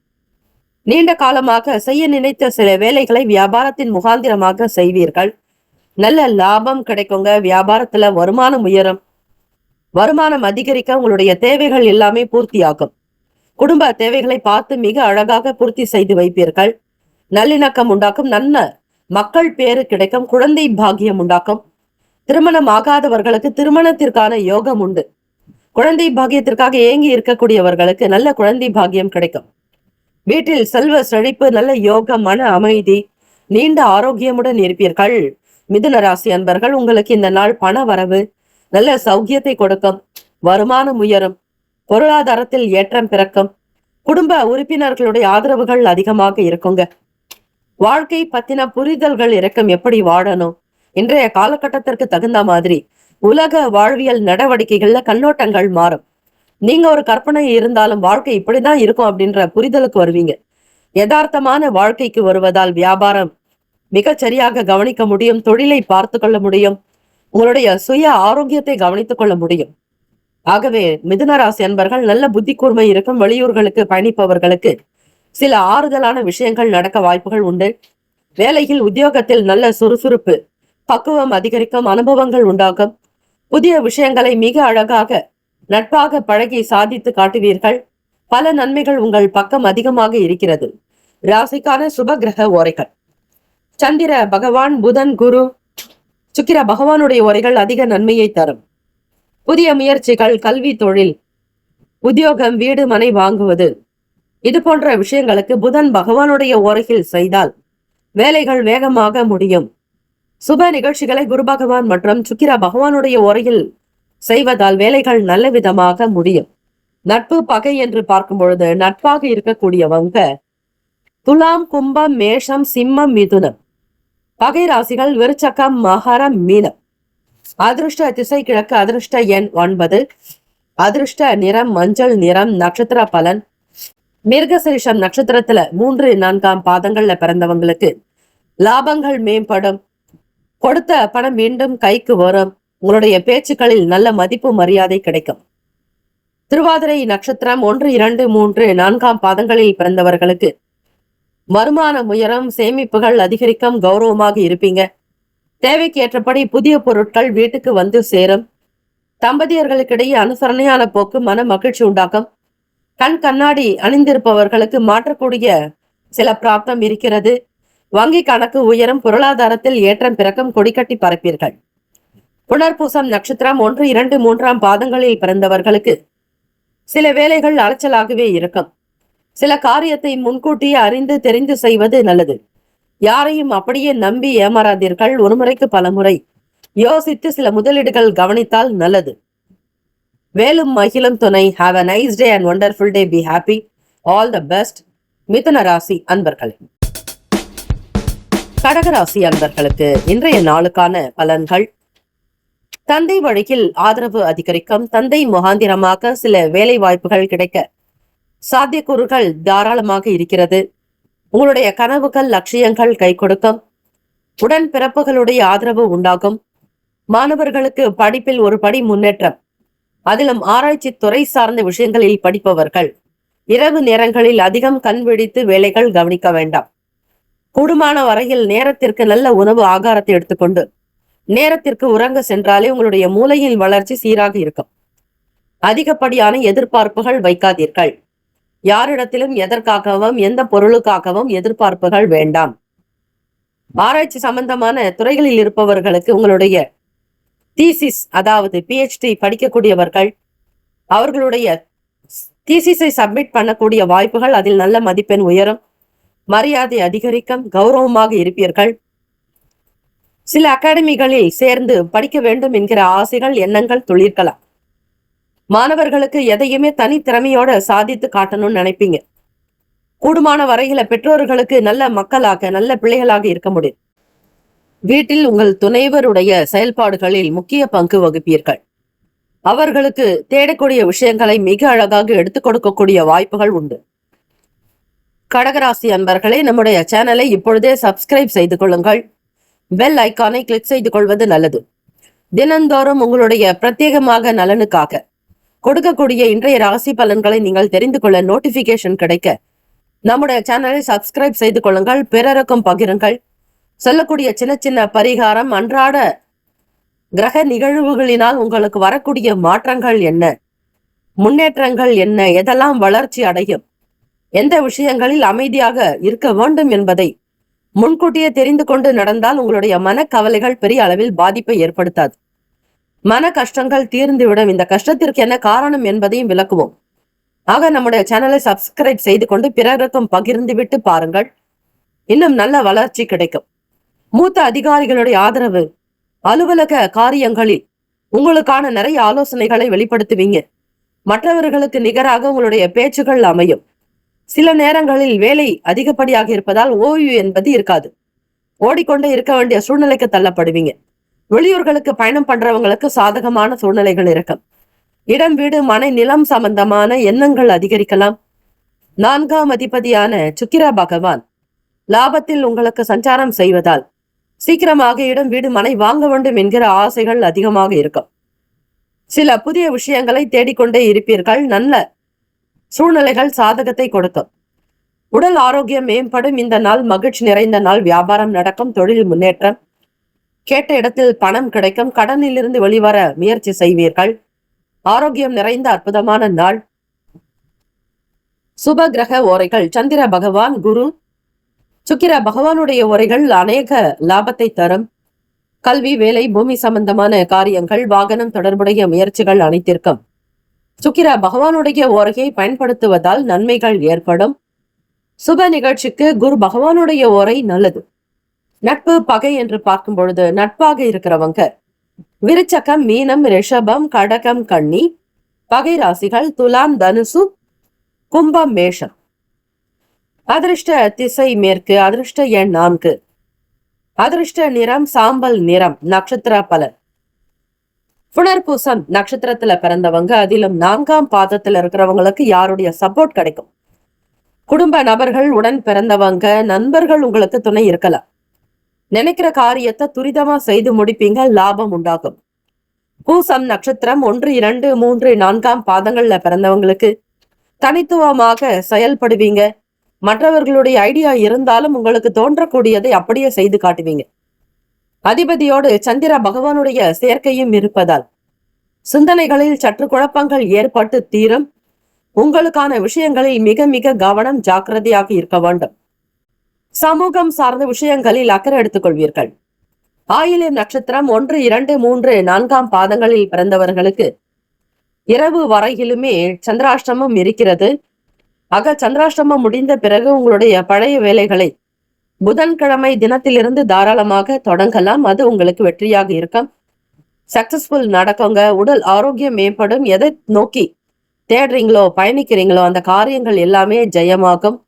நீண்ட காலமாக செய்ய நினைத்த சில வேலைகளை வியாபாரத்தின் முகாந்திரமாக செய்வீர்கள். நல்ல லாபம் கிடைக்குங்க. வியாபாரத்துல வருமானம் உயரும். வருமானம் அதிகரிக்க உங்களுடைய தேவைகள் எல்லாமே பூர்த்தியாகும். குடும்ப தேவைகளை பார்த்து மிக அழகாக பூர்த்தி செய்து வைப்பீர்கள். நல்லிணக்கம் உண்டாக்கும். நல்ல மக்கள் பேரு கிடைக்கும். குழந்தை பாக்கியம் உண்டாக்கும். திருமணம் ஆகாதவர்களுக்கு திருமணத்திற்கான யோகம் உண்டு. குழந்தை பாக்கியத்திற்காக ஏங்கி இருக்கக்கூடியவர்களுக்கு நல்ல குழந்தை பாக்கியம் கிடைக்கும். வீட்டில் செல்வ செழிப்பு, நல்ல யோகம், மன அமைதி, நீண்ட ஆரோக்கியமுடன் இருப்பீர்கள். மிதுன ராசி அன்பர்கள், உங்களுக்கு இந்த நாள் பண வரவு, நல்ல சௌக்கியத்தை கொடுக்கும். வருமானம் உயரும். பொருளாதாரத்தில் ஏற்றம் பிறக்கும். குடும்ப உறுப்பினர்களுடைய ஆதரவுகள் அதிகமாக இருக்குங்க. வாழ்க்கை பத்தின புரிதல்கள் இருக்கும். எப்படி வாழணும், இன்றைய காலகட்டத்திற்கு தகுந்த மாதிரி உலக வாழ்வியல் நடவடிக்கைகள்ல கண்ணோட்டங்கள் மாறும். நீங்க ஒரு கற்பனை இருந்தாலும் வாழ்க்கை இப்படிதான் இருக்கும் அப்படின்ற புரிதலுக்கு வருவீங்க. யதார்த்தமான வாழ்க்கைக்கு வருவதால் வியாபாரம் மிகச் சரியாக கவனிக்க முடியும், தொழிலை பார்த்து கொள்ள முடியும், உங்களுடைய சுய ஆரோக்கியத்தை கவனித்துக் கொள்ள முடியும். ஆகவே மிதுன ராசி அன்பர்கள் நல்ல புத்தி கூர்மை இருக்கும். வெளியூர்களுக்கு பயணிப்பவர்களுக்கு சில ஆறுதலான விஷயங்கள் நடக்க வாய்ப்புகள் உண்டு. வேலையில் உத்தியோகத்தில் நல்ல சுறுசுறுப்பு, பக்குவம் அதிகரிக்கும், அனுபவங்கள் உண்டாகும். புதிய விஷயங்களை மிக அழகாக நட்பாக பழகி சாதித்து காட்டுவீர்கள். பல நன்மைகள் உங்கள் பக்கம் அதிகமாக இருக்கிறது. ராசிக்கான சுப கிரக ஓரைகள்: சந்திர பகவான், புதன், குரு, சுக்கிர பகவானுடைய ஓரைகள் அதிக நன்மையை தரும். புதிய முயற்சிகள், கல்வி, தொழில், உத்தியோகம், வீடு, மனை வாங்குவது, இது போன்ற விஷயங்களுக்கு புதன் பகவானுடைய ஓரையில் செய்தால் வேலைகள் வேகமாக முடியும். சுப நிகழ்ச்சிகளை குரு பகவான் மற்றும் சுக்கிர பகவானுடைய ஓரையில் செய்வதால் வேலைகள் நல்ல விதமாக முடியும். நட்பு பகை என்று பார்க்கும் பொழுது நட்பாக இருக்கக்கூடியவங்க துலாம், கும்பம், மேஷம், சிம்மம், மிதுனம். பகை ராசிகள் விருச்சகம், மகரம், மீனம். அதிருஷ்ட திசை கிழக்கு. அதிருஷ்ட எண் 9. அதிருஷ்ட நிறம் மஞ்சள் நிறம். நட்சத்திர பலன்: மிருகசீரிஷம் நட்சத்திரத்துல 3, 4 பாதங்கள்ல பிறந்தவங்களுக்கு லாபங்கள் மேம்படும். கொடுத்த பணம் மீண்டும் கைக்கு வரும். உங்களுடைய பேச்சுக்களில் நல்ல மதிப்பு மரியாதை கிடைக்கும். திருவாதிரை நட்சத்திரம் 1, 2, 3, 4 பாதங்களில் பிறந்தவர்களுக்கு வருமானம் உயரும், சேமிப்புகள் அதிகரிக்கும், கௌரவமாக இருப்பீங்க. தேவைக்கு ஏற்றபடி புதிய பொருட்கள் வீட்டுக்கு வந்து சேரும். தம்பதியர்களுக்கிடையே அனுசரணையான போக்கு மன மகிழ்ச்சி உண்டாக்கும். கண் கண்ணாடி அணிந்திருப்பவர்களுக்கு மாற்றக்கூடிய சில பிராப்தம் இருக்கிறது. வங்கி கணக்கு உயரும், பொருளாதாரத்தில் ஏற்றம் பிறக்கும், கொடிக்கட்டி பறப்பீர்கள். புனர்பூசம் நட்சத்திரம் 1, 2, 3 பாதங்களில் பிறந்தவர்களுக்கு சில வேலைகள் அலைச்சலாகவே இருக்கும். சில காரியத்தை முன்கூட்டியே அறிந்து தெரிந்து செய்வது நல்லது. யாரையும் அப்படியே நம்பி ஏமாறாதீர்கள். ஒரு முறைக்கு பல முறை யோசித்து சில முதலீடுகள் கவனித்தால் நல்லது. வேலும் மகிழும் துணை. Have a nice day and wonderful day. Be happy. All the best. மிதுன ராசி அன்பர்களே. கடகராசி அன்பர்களுக்கு இன்றைய நாளுக்கான பலன்கள்: தந்தை வழியில் ஆதரவு அதிகரிக்கும். தந்தை முகாந்திரமாக சில வேலை வாய்ப்புகள் கிடைக்க சாத்தியக்கூறுகள் தாராளமாக இருக்கிறது. உங்களுடைய கனவுகள், லட்சியங்கள் கை கொடுக்கும். உடன் பிறப்புகளுடைய ஆதரவு உண்டாகும். மாணவர்களுக்கு படிப்பில் ஒரு படி முன்னேற்றம். அதிலும் ஆராய்ச்சி துறை சார்ந்த விஷயங்களில் படிப்பவர்கள் இரவு நேரங்களில் அதிகம் கண் விழித்து வேலைகள் கவனிக்க வேண்டாம். கூடுமான வரையில் நேரத்திற்கு நல்ல உணவு ஆகாரத்தை எடுத்துக்கொண்டு நேரத்திற்கு உறங்க சென்றாலே உங்களுடைய மூளையின் வளர்ச்சி சீராக இருக்கும். அதிகப்படியான எதிர்பார்ப்புகள் வைக்காதீர்கள். யாரிடத்திலும் எதற்காகவும் எந்த பொருளுக்காகவும் எதிர்பார்ப்புகள் வேண்டாம். ஆராய்ச்சி சம்பந்தமான துறைகளில் இருப்பவர்களுக்கு உங்களுடைய தீசிஸ், அதாவது PhD படிக்கக்கூடியவர்கள் அவர்களுடைய தீசிஸை சப்மிட் பண்ணக்கூடிய வாய்ப்புகள், அதில் நல்ல மதிப்பெண் உயரும். மரியாதை அதிகரிக்கும், கௌரவமாக இருப்பீர்கள். சில அகாடமிகளில் சேர்ந்து படிக்க வேண்டும் என்கிற ஆசைகள், எண்ணங்கள் துளிர்க்கலாம். மாணவர்களுக்கு எதையுமே தனித்திறமையோட சாதித்து காட்டணும்னு நினைப்பீங்க. கூடுமான வரையில பெற்றோர்களுக்கு நல்ல மக்களாக, நல்ல பிள்ளைகளாக இருக்க முடியும். வீட்டில் உங்கள் துணைவருடைய செயல்பாடுகளில் முக்கிய பங்கு வகிப்பீர்கள். அவர்களுக்கு தேடக்கூடிய விஷயங்களை மிக அழகாக எடுத்துக் கொடுக்கக்கூடிய வாய்ப்புகள் உண்டு. கடகராசி அன்பர்களே, நம்முடைய சேனலை இப்பொழுதே சப்ஸ்கிரைப் செய்து கொள்ளுங்கள். பெல் ஐக்கானை கிளிக் செய்து கொள்வது நல்லது. தினந்தோறும் உங்களுடைய பிரத்யேகமாக நலனுக்காக கொடுக்கக்கூடிய இன்றைய ராசி பலன்களை நீங்கள் தெரிந்து கொள்ள நோட்டிபிகேஷன் கிடைக்க நம்முடைய சேனலை சப்ஸ்கிரைப் செய்து கொள்ளுங்கள். பிறருக்கும் பகிருங்கள். சொல்லக்கூடிய சின்ன சின்ன பரிகாரம், அன்றாட கிரக நிகழ்வுகளினால் உங்களுக்கு வரக்கூடிய மாற்றங்கள் என்ன, முன்னேற்றங்கள் என்ன, எதெல்லாம் வளர்ச்சி அடையும், எந்த விஷயங்களில் அமைதியாக இருக்க வேண்டும் என்பதை முன்கூட்டியே தெரிந்து கொண்டு நடந்தால் உங்களுடைய மனக்கவலைகள் பெரிய அளவில் பாதிப்பை ஏற்படுத்தாது. மன கஷ்டங்கள் தீர்ந்துவிடும். இந்த கஷ்டத்திற்கு என்ன காரணம் என்பதையும் விளக்குவோம். ஆக நம்முடைய சேனலை சப்ஸ்கிரைப் செய்து கொண்டு பிறருக்கும் பகிர்ந்து விட்டு பாருங்கள். இன்னும் நல்ல வளர்ச்சி கிடைக்கும். மூத்த அதிகாரிகளுடைய ஆதரவு, அலுவலக காரியங்களில் உங்களுக்கான நிறைய ஆலோசனைகளை வெளிப்படுத்துவீங்க. மற்றவர்களுக்கு நிகராக உங்களுடைய பேச்சுகள் அமையும். சில நேரங்களில் வேலை அதிகப்படியாக இருப்பதால் ஓய்வு என்பது இருக்காது. ஓடிக்கொண்டே இருக்க வேண்டிய சூழ்நிலைக்கு தள்ளப்படுவீங்க. வெளியூர்களுக்கு பயணம் பண்றவங்களுக்கு சாதகமான சூழ்நிலைகள் இருக்கும். இடம் வீடு மனை நிலம் சம்பந்தமான எண்ணங்கள் அதிகரிக்கலாம். 4ஆம் அதிபதியான சுக்கிர பகவான் லாபத்தில் உங்களுக்கு சஞ்சாரம் செய்வதால் சீக்கிரமாக இடம் வீடு மனை வாங்க வேண்டும் என்கிற ஆசைகள் அதிகமாக இருக்கும். சில புதிய விஷயங்களை தேடிக்கொண்டே இருப்பீர்கள். நல்ல சூழ்நிலைகள் சாதகத்தை கொடுக்கும். உடல் ஆரோக்கியம் மேம்படும். இந்த நாள் மகிழ்ச்சி நிறைந்த நாள். வியாபாரம் நடக்கும். தொழில் முன்னேற்றம். கேட்ட இடத்தில் பணம் கிடைக்கும். கடனிலிருந்து வெளிவர முயற்சி செய்வீர்கள். ஆரோக்கியம் நிறைந்த அற்புதமான நாள். சுப கிரக ஓரைகள் சந்திர பகவான், குரு, சுக்கிர பகவானுடைய உரைகள் அநேக லாபத்தை தரும். கல்வி, வேலை, பூமி சம்பந்தமான காரியங்கள், வாகனம் தொடர்புடைய முயற்சிகள் அனைத்திற்கும் சுக்கிர பகவானுடைய ஓரையை பயன்படுத்துவதால் நன்மைகள் ஏற்படும். சுப நிகழ்ச்சிக்கு குரு பகவானுடைய ஓரை நல்லது. நட்பு பகை என்று பார்க்கும் பொழுது நட்பாக இருக்கிறவங்க விருச்சகம், மீனம், ரிஷபம், கடகம், கன்னி. பகை ராசிகள் துலாம், தனுசு, கும்பம், மேஷம். அதிர்ஷ்ட திசை மேற்கு. அதிர்ஷ்ட எண் 4. அதிர்ஷ்ட நிறம் சாம்பல் நிறம். நட்சத்திர பலன். புனர்பூசம் நட்சத்திரத்துல பிறந்தவங்க, அதிலும் 4ஆம் பாதத்துல இருக்கிறவங்களுக்கு யாருடைய சப்போர்ட் கிடைக்கும். குடும்ப நபர்கள், உடன் பிறந்தவங்க, நண்பர்கள் உங்களுக்கு துணை இருக்கலாம். நினைக்கிற காரியத்தை துரிதமா செய்து முடிப்பீங்க. லாபம் உண்டாகும். பூசம் நட்சத்திரம் 1, 2, 3, 4ஆம் பாதங்கள்ல பிறந்தவங்களுக்கு தனித்துவமாக செயல்படுவீங்க. மற்றவர்களுடைய ஐடியா இருந்தாலும் உங்களுக்கு தோன்றக்கூடியதை அப்படியே செய்து காட்டுவீங்க. அதிபதியோடு சந்திர பகவானுடைய சேர்க்கையும் இருப்பதால் சிந்தனைகளில் சற்று குழப்பங்கள் ஏற்பட்டு தீரும். உங்களுக்கான விஷயங்களில் மிக மிக கவனம், ஜாக்கிரதையாக இருக்க வேண்டும். சமூகம் சார்ந்த விஷயங்களில் அக்கறை எடுத்துக் கொள்வீர்கள். ஆயில்யம் நட்சத்திரம் 1, 2, 3, 4ஆம் பாதங்களில் பிறந்தவர்களுக்கு இரவு வரையிலுமே சந்திராஷ்டமம் இருக்கிறது. சந்திராஷ்டமம் முடிந்த பிறகு உங்களுடைய பழைய வேலைகளை புதன்கிழமை தினத்திலிருந்து தாராளமாக தொடங்கலாம். அது உங்களுக்கு வெற்றியாக இருக்கும். சக்சஸ்ஃபுல் நடக்குங்க. உடல் ஆரோக்கியம் மேம்படும். எதை நோக்கி தேடுறீங்களோ, பயணிக்கிறீங்களோ அந்த காரியங்கள் எல்லாமே ஜெயமாகும்.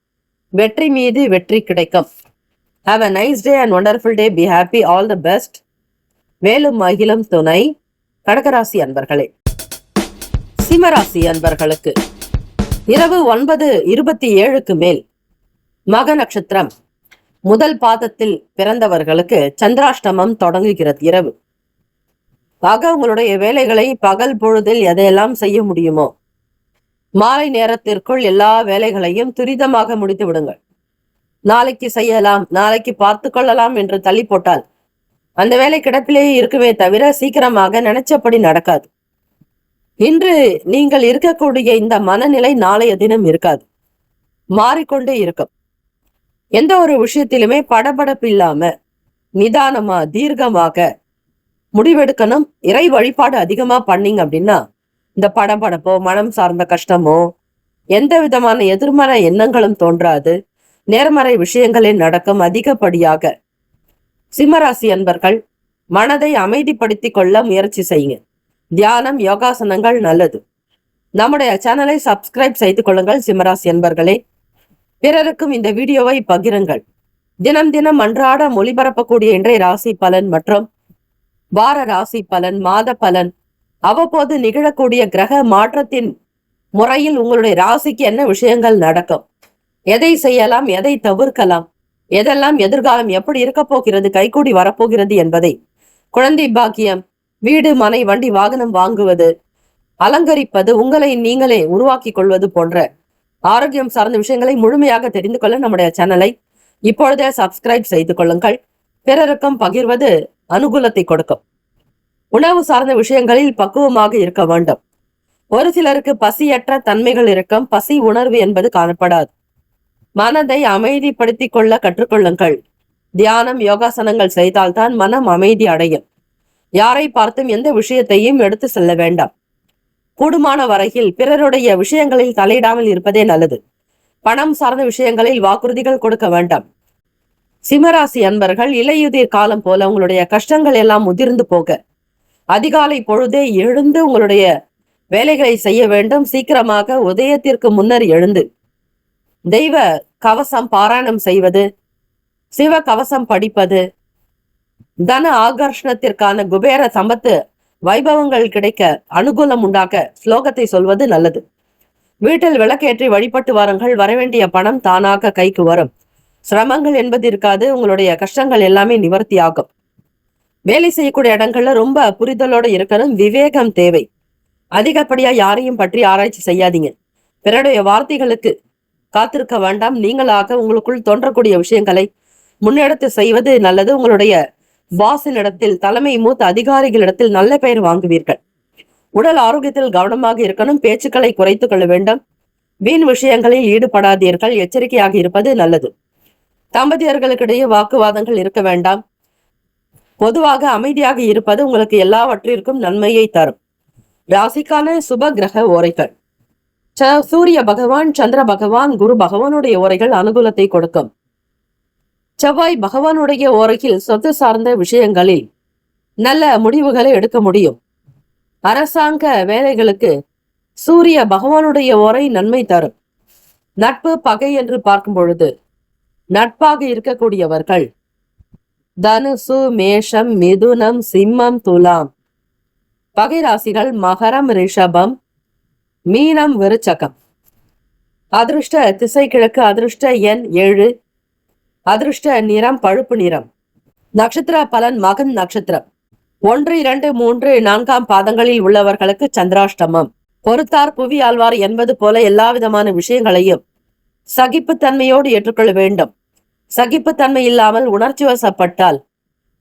வெற்றி மீது வெற்றி கிடைக்கும். Have a nice day and wonderful day. Be happy. All the best. மேலும் மகிழும் துணை. கடகராசி அன்பர்களே. சிம்மராசி அன்பர்களுக்கு இரவு 9:27 மேல் மக நட்சத்திரம் முதல் பாதத்தில் பிறந்தவர்களுக்கு சந்திராஷ்டமம் தொடங்குகிறது. இரவு உங்களுடைய வேலைகளை பகல் பொழுதில் எதையெல்லாம் செய்ய முடியுமோ மாலை நேரத்திற்குள் எல்லா வேலைகளையும் துரிதமாக முடித்து விடுங்கள். நாளைக்கு செய்யலாம், நாளைக்கு பார்த்து கொள்ளலாம் என்று தள்ளி போட்டால் அந்த வேலை கிடப்பிலேயே இருக்குமே தவிர சீக்கிரமாக நினைச்சபடி நடக்காது. இன்று நீங்கள் இருக்கக்கூடிய இந்த மனநிலை நாளைய தினம் இருக்காது, மாறிக்கொண்டே இருக்கும். எந்த ஒரு விஷயத்திலுமே படபடப்பு இல்லாம நிதானமா தீர்க்கமாக முடிவெடுக்கணும். இறை வழிபாடு அதிகமா பண்ணீங்க அப்படின்னா இந்த படபடப்போ மனம் சார்ந்த கஷ்டமோ எந்த விதமான எதிர்மறை எண்ணங்களும் தோன்றாது. நேர்மறை விஷயங்களே நடக்கும் அதிகப்படியாக. சிம்மராசி அன்பர்கள் மனதை அமைதிப்படுத்தி கொள்ள முயற்சி செய்யுங்க. தியானம், யோகாசனங்கள் நல்லது. நம்முடைய சேனலை சப்ஸ்கிரைப் செய்து கொள்ளுங்கள். சிம்மராசி அன்பர்களே, பிறருக்கும் இந்த வீடியோவை பகிருங்கள். தினம் தினம் அன்றாட ஒளிபரப்பக்கூடிய இன்றைய ராசி பலன் மற்றும் வார ராசி பலன், மாத பலன், அவ்வப்போது நிகழக்கூடிய கிரக மாற்றத்தின் முறையில் உங்களுடைய ராசிக்கு என்ன விஷயங்கள் நடக்கும், எதை செய்யலாம், எதை தவிர்க்கலாம், எதெல்லாம் எதிர்காலம் எப்படி இருக்க போகிறது, கைகூடி வரப்போகிறது என்பதை, குழந்தை பாக்கியம், வீடு மனை வண்டி வாகனம் வாங்குவது, அலங்கரிப்பது, உங்களை நீங்களே உருவாக்கி கொள்வது போன்ற ஆரோக்கியம் சார்ந்த விஷயங்களை முழுமையாக தெரிந்து கொள்ள நம்முடைய சேனலை இப்பொழுதே சப்ஸ்கிரைப் செய்து கொள்ளுங்கள். பிறருக்கும் பகிர்வது அனுகூலத்தை கொடுக்கும். உணவு சார்ந்த விஷயங்களில் பக்குவமாக இருக்க வேண்டும். ஒரு சிலருக்கு பசியற்ற தன்மைகள் இருக்கும். பசி உணர்வு என்பது காணப்படாது. மனதை அமைதிப்படுத்திக் கொள்ள கற்றுக்கொள்ளுங்கள். தியானம், யோகாசனங்கள் செய்தால்தான் மனம் அமைதி அடையும். யாரை பார்த்தும் எந்த விஷயத்தையும் எடுத்து செல்ல வேண்டாம். கூடுமான வரையில் பிறருடைய விஷயங்களில் தலையிடாமல் இருப்பதே நல்லது. பணம் சார்ந்த விஷயங்களில் வாக்குறுதிகள் கொடுக்க வேண்டாம். சிம்மராசி அன்பர்கள் இலையுதிர் காலம் போல உங்களுடைய கஷ்டங்கள் எல்லாம் முதிர்ந்து போக அதிகாலை பொழுதே எழுந்து உங்களுடைய வேலைகளை செய்ய வேண்டும். சீக்கிரமாக உதயத்திற்கு முன்னர் எழுந்து தெய்வ கவசம் பாராயணம் செய்வது, சிவ கவசம் படிப்பது, தன ஆகர்ஷணத்திற்கான குபேர சம்பத்து வைபவங்கள் கிடைக்க அனுகூலம் உண்டாக்க ஸ்லோகத்தை சொல்வது நல்லது. வீட்டில் விளக்கேற்றி வழிபட்டு வாருங்கள். வரவேண்டிய பணம் தானாக கைக்கு வரும். சிரமங்கள் என்பது இருக்காது. உங்களுடைய கஷ்டங்கள் எல்லாமே நிவர்த்தி ஆகும். வேலை செய்யக்கூடிய இடங்கள்ல ரொம்ப புரிதலோட இருக்கணும். விவேகம் தேவை. அதிகப்படியா யாரையும் பற்றி ஆராய்ச்சி செய்யாதீங்க. பிறருடைய வார்த்தைகளுக்கு காத்திருக்க வேண்டாம். நீங்களாக உங்களுக்குள் தோன்றக்கூடிய விஷயங்களை முன்னெடுத்து செய்வது நல்லது. உங்களுடைய பாஸினிடத்தில், தலைமை மூத்த அதிகாரிகளிடத்தில் நல்ல பெயர் வாங்குவீர்கள். உடல் ஆரோக்கியத்தில் கவனமாக இருக்கணும். பேச்சுக்களை குறைத்துக் கொள்ள வேண்டும். வீண் விஷயங்களில் ஈடுபடாதீர்கள். எச்சரிக்கையாக இருப்பது நல்லது. தம்பதியர்களுக்கிடையே வாக்குவாதங்கள் இருக்க வேண்டாம். பொதுவாக அமைதியாக இருப்பது உங்களுக்கு எல்லாவற்றிற்கும் நன்மையை தரும். ராசிக்கான சுப கிரக ஓரைகள். சூரிய பகவான், சந்திர பகவான், குரு பகவானுடைய ஓரைகள் அனுகூலத்தை கொடுக்கும். செவ்வாய் பகவானுடைய ஓரையில் சொத்து சார்ந்த விஷயங்களில் நல்ல முடிவுகளை எடுக்க முடியும். அரசாங்க வேலைகளுக்கு சூரிய பகவானுடைய ஓரை நன்மை தரும். நட்பு பகை என்று பார்க்கும் பொழுது நட்பாக இருக்கக்கூடியவர்கள் தனுசு, மேஷம், மிதுனம், சிம்மம், துலாம். பகை ராசிகள் மகரம், ரிஷபம், மீனம், விருச்சகம். அதிர்ஷ்ட திசை கிழக்கு. அதிர்ஷ்ட எண் 7. அதிர்ஷ்ட நிறம் பழுப்பு நிறம். நட்சத்திர பலன் மகன் நட்சத்திரம். 1, 2, 3, 4 பாதங்களில் உள்ளவர்களுக்கு சந்திராஷ்டமம். பொறுத்தார் புவி ஆழ்வார் என்பது போல எல்லா விதமான விஷயங்களையும் சகிப்புத்தன்மையோடு ஏற்றுக்கொள்ள வேண்டும். சகிப்புத்தன்மை இல்லாமல் உணர்ச்சி வசப்பட்டால்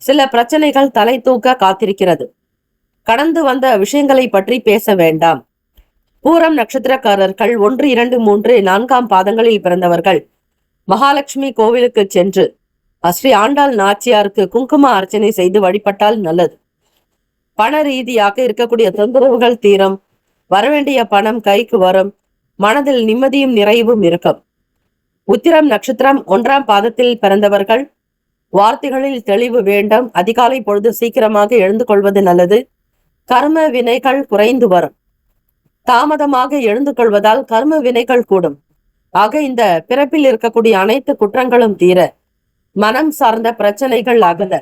சில பிரச்சனைகள் தலை தூக்க காத்திருக்கிறது. கடந்து வந்த விஷயங்களை பற்றி பேச வேண்டாம். பூரம் நட்சத்திரக்காரர்கள் 1, 2, 3, 4 பாதங்களில் பிறந்தவர்கள் மகாலட்சுமி கோவிலுக்கு சென்று ஸ்ரீ ஆண்டாள் நாச்சியாருக்கு குங்கும அர்ச்சனை செய்து வழிபட்டால் நல்லது. பண ரீதியாக இருக்கக்கூடிய தொந்தரவுகள் தீரும். வரவேண்டிய பணம் கைக்கு வரும். மனதில் நிம்மதியும் நிறைவும் இருக்கும். உத்திரம் நட்சத்திரம் 1 பாதத்தில் பிறந்தவர்கள் வார்த்தைகளில் தெளிவு வேண்டும். அதிகாலை பொழுது சீக்கிரமாக எழுந்து கொள்வது நல்லது. கர்ம வினைகள் குறைந்து வரும். தாமதமாக எழுந்து கொள்வதால் கர்ம வினைகள் கூடும். ஆக இந்த பிறப்பில் இருக்கக்கூடிய அனைத்து குற்றங்களும் தீர, மனம் சார்ந்த பிரச்சனைகள் அகல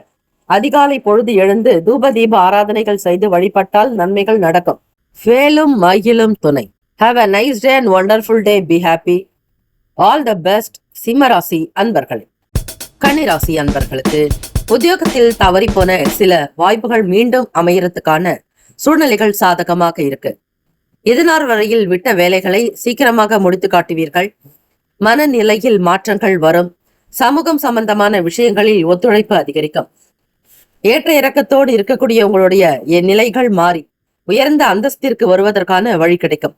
அதிகாலை பொழுது எழுந்து தூப தீப ஆராதனைகள் செய்து வழிபட்டால் நன்மைகள் நடக்கும். வேலும் மகிழும் துணை. Have a nice day and wonderful day. Be happy. All the best. சிம்மராசி அன்பர்களே. கன்னிராசி அன்பர்களுக்கு உத்தியோகத்தில் தவறி போன சில வாய்ப்புகள் மீண்டும் அமையறதுக்கான சூழ்நிலைகள் சாதகமாக இருக்கு. இதுநாள் வரையில் விட்ட வேலைகளை சீக்கிரமாக முடித்து காட்டுவீர்கள். மனநிலையில் மாற்றங்கள் வரும். சமூகம் சம்பந்தமான விஷயங்களில் ஒத்துழைப்பு அதிகரிக்கும். ஏற்ற இறக்கத்தோடு இருக்கக்கூடிய உங்களுடைய நிலைகள் மாறி உயர்ந்த அந்தஸ்திற்கு வருவதற்கான வழி கிடைக்கும்.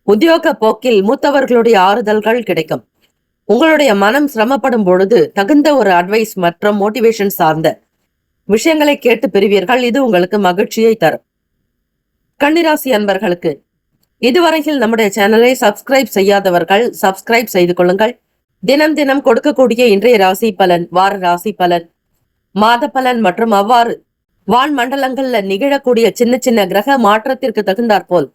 உத்தியோக போக்கில் மூத்தவர்களுடைய ஆறுதல்கள் கிடைக்கும். உங்களுடைய மனம் சிரமப்படும் பொழுது தகுந்த ஒரு அட்வைஸ் மற்றும் மோட்டிவேஷன் சார்ந்த விஷயங்களை கேட்டு பெறுவீர்கள். இது உங்களுக்கு மகிழ்ச்சியை தரும். கன்னிராசி அன்பர்களுக்கு இதுவரையில் நம்முடைய சேனலை சப்ஸ்கிரைப் செய்யாதவர்கள் சப்ஸ்கிரைப் செய்து கொள்ளுங்கள். தினம் தினம் கொடுக்கக்கூடிய இன்றைய ராசி பலன், வார ராசி பலன், மாத பலன் மற்றும் அவ்வாறு வான் மண்டலங்கள்ல நிகழக்கூடிய சின்ன சின்ன கிரக மாற்றத்திற்கு தகுந்தாற்போல்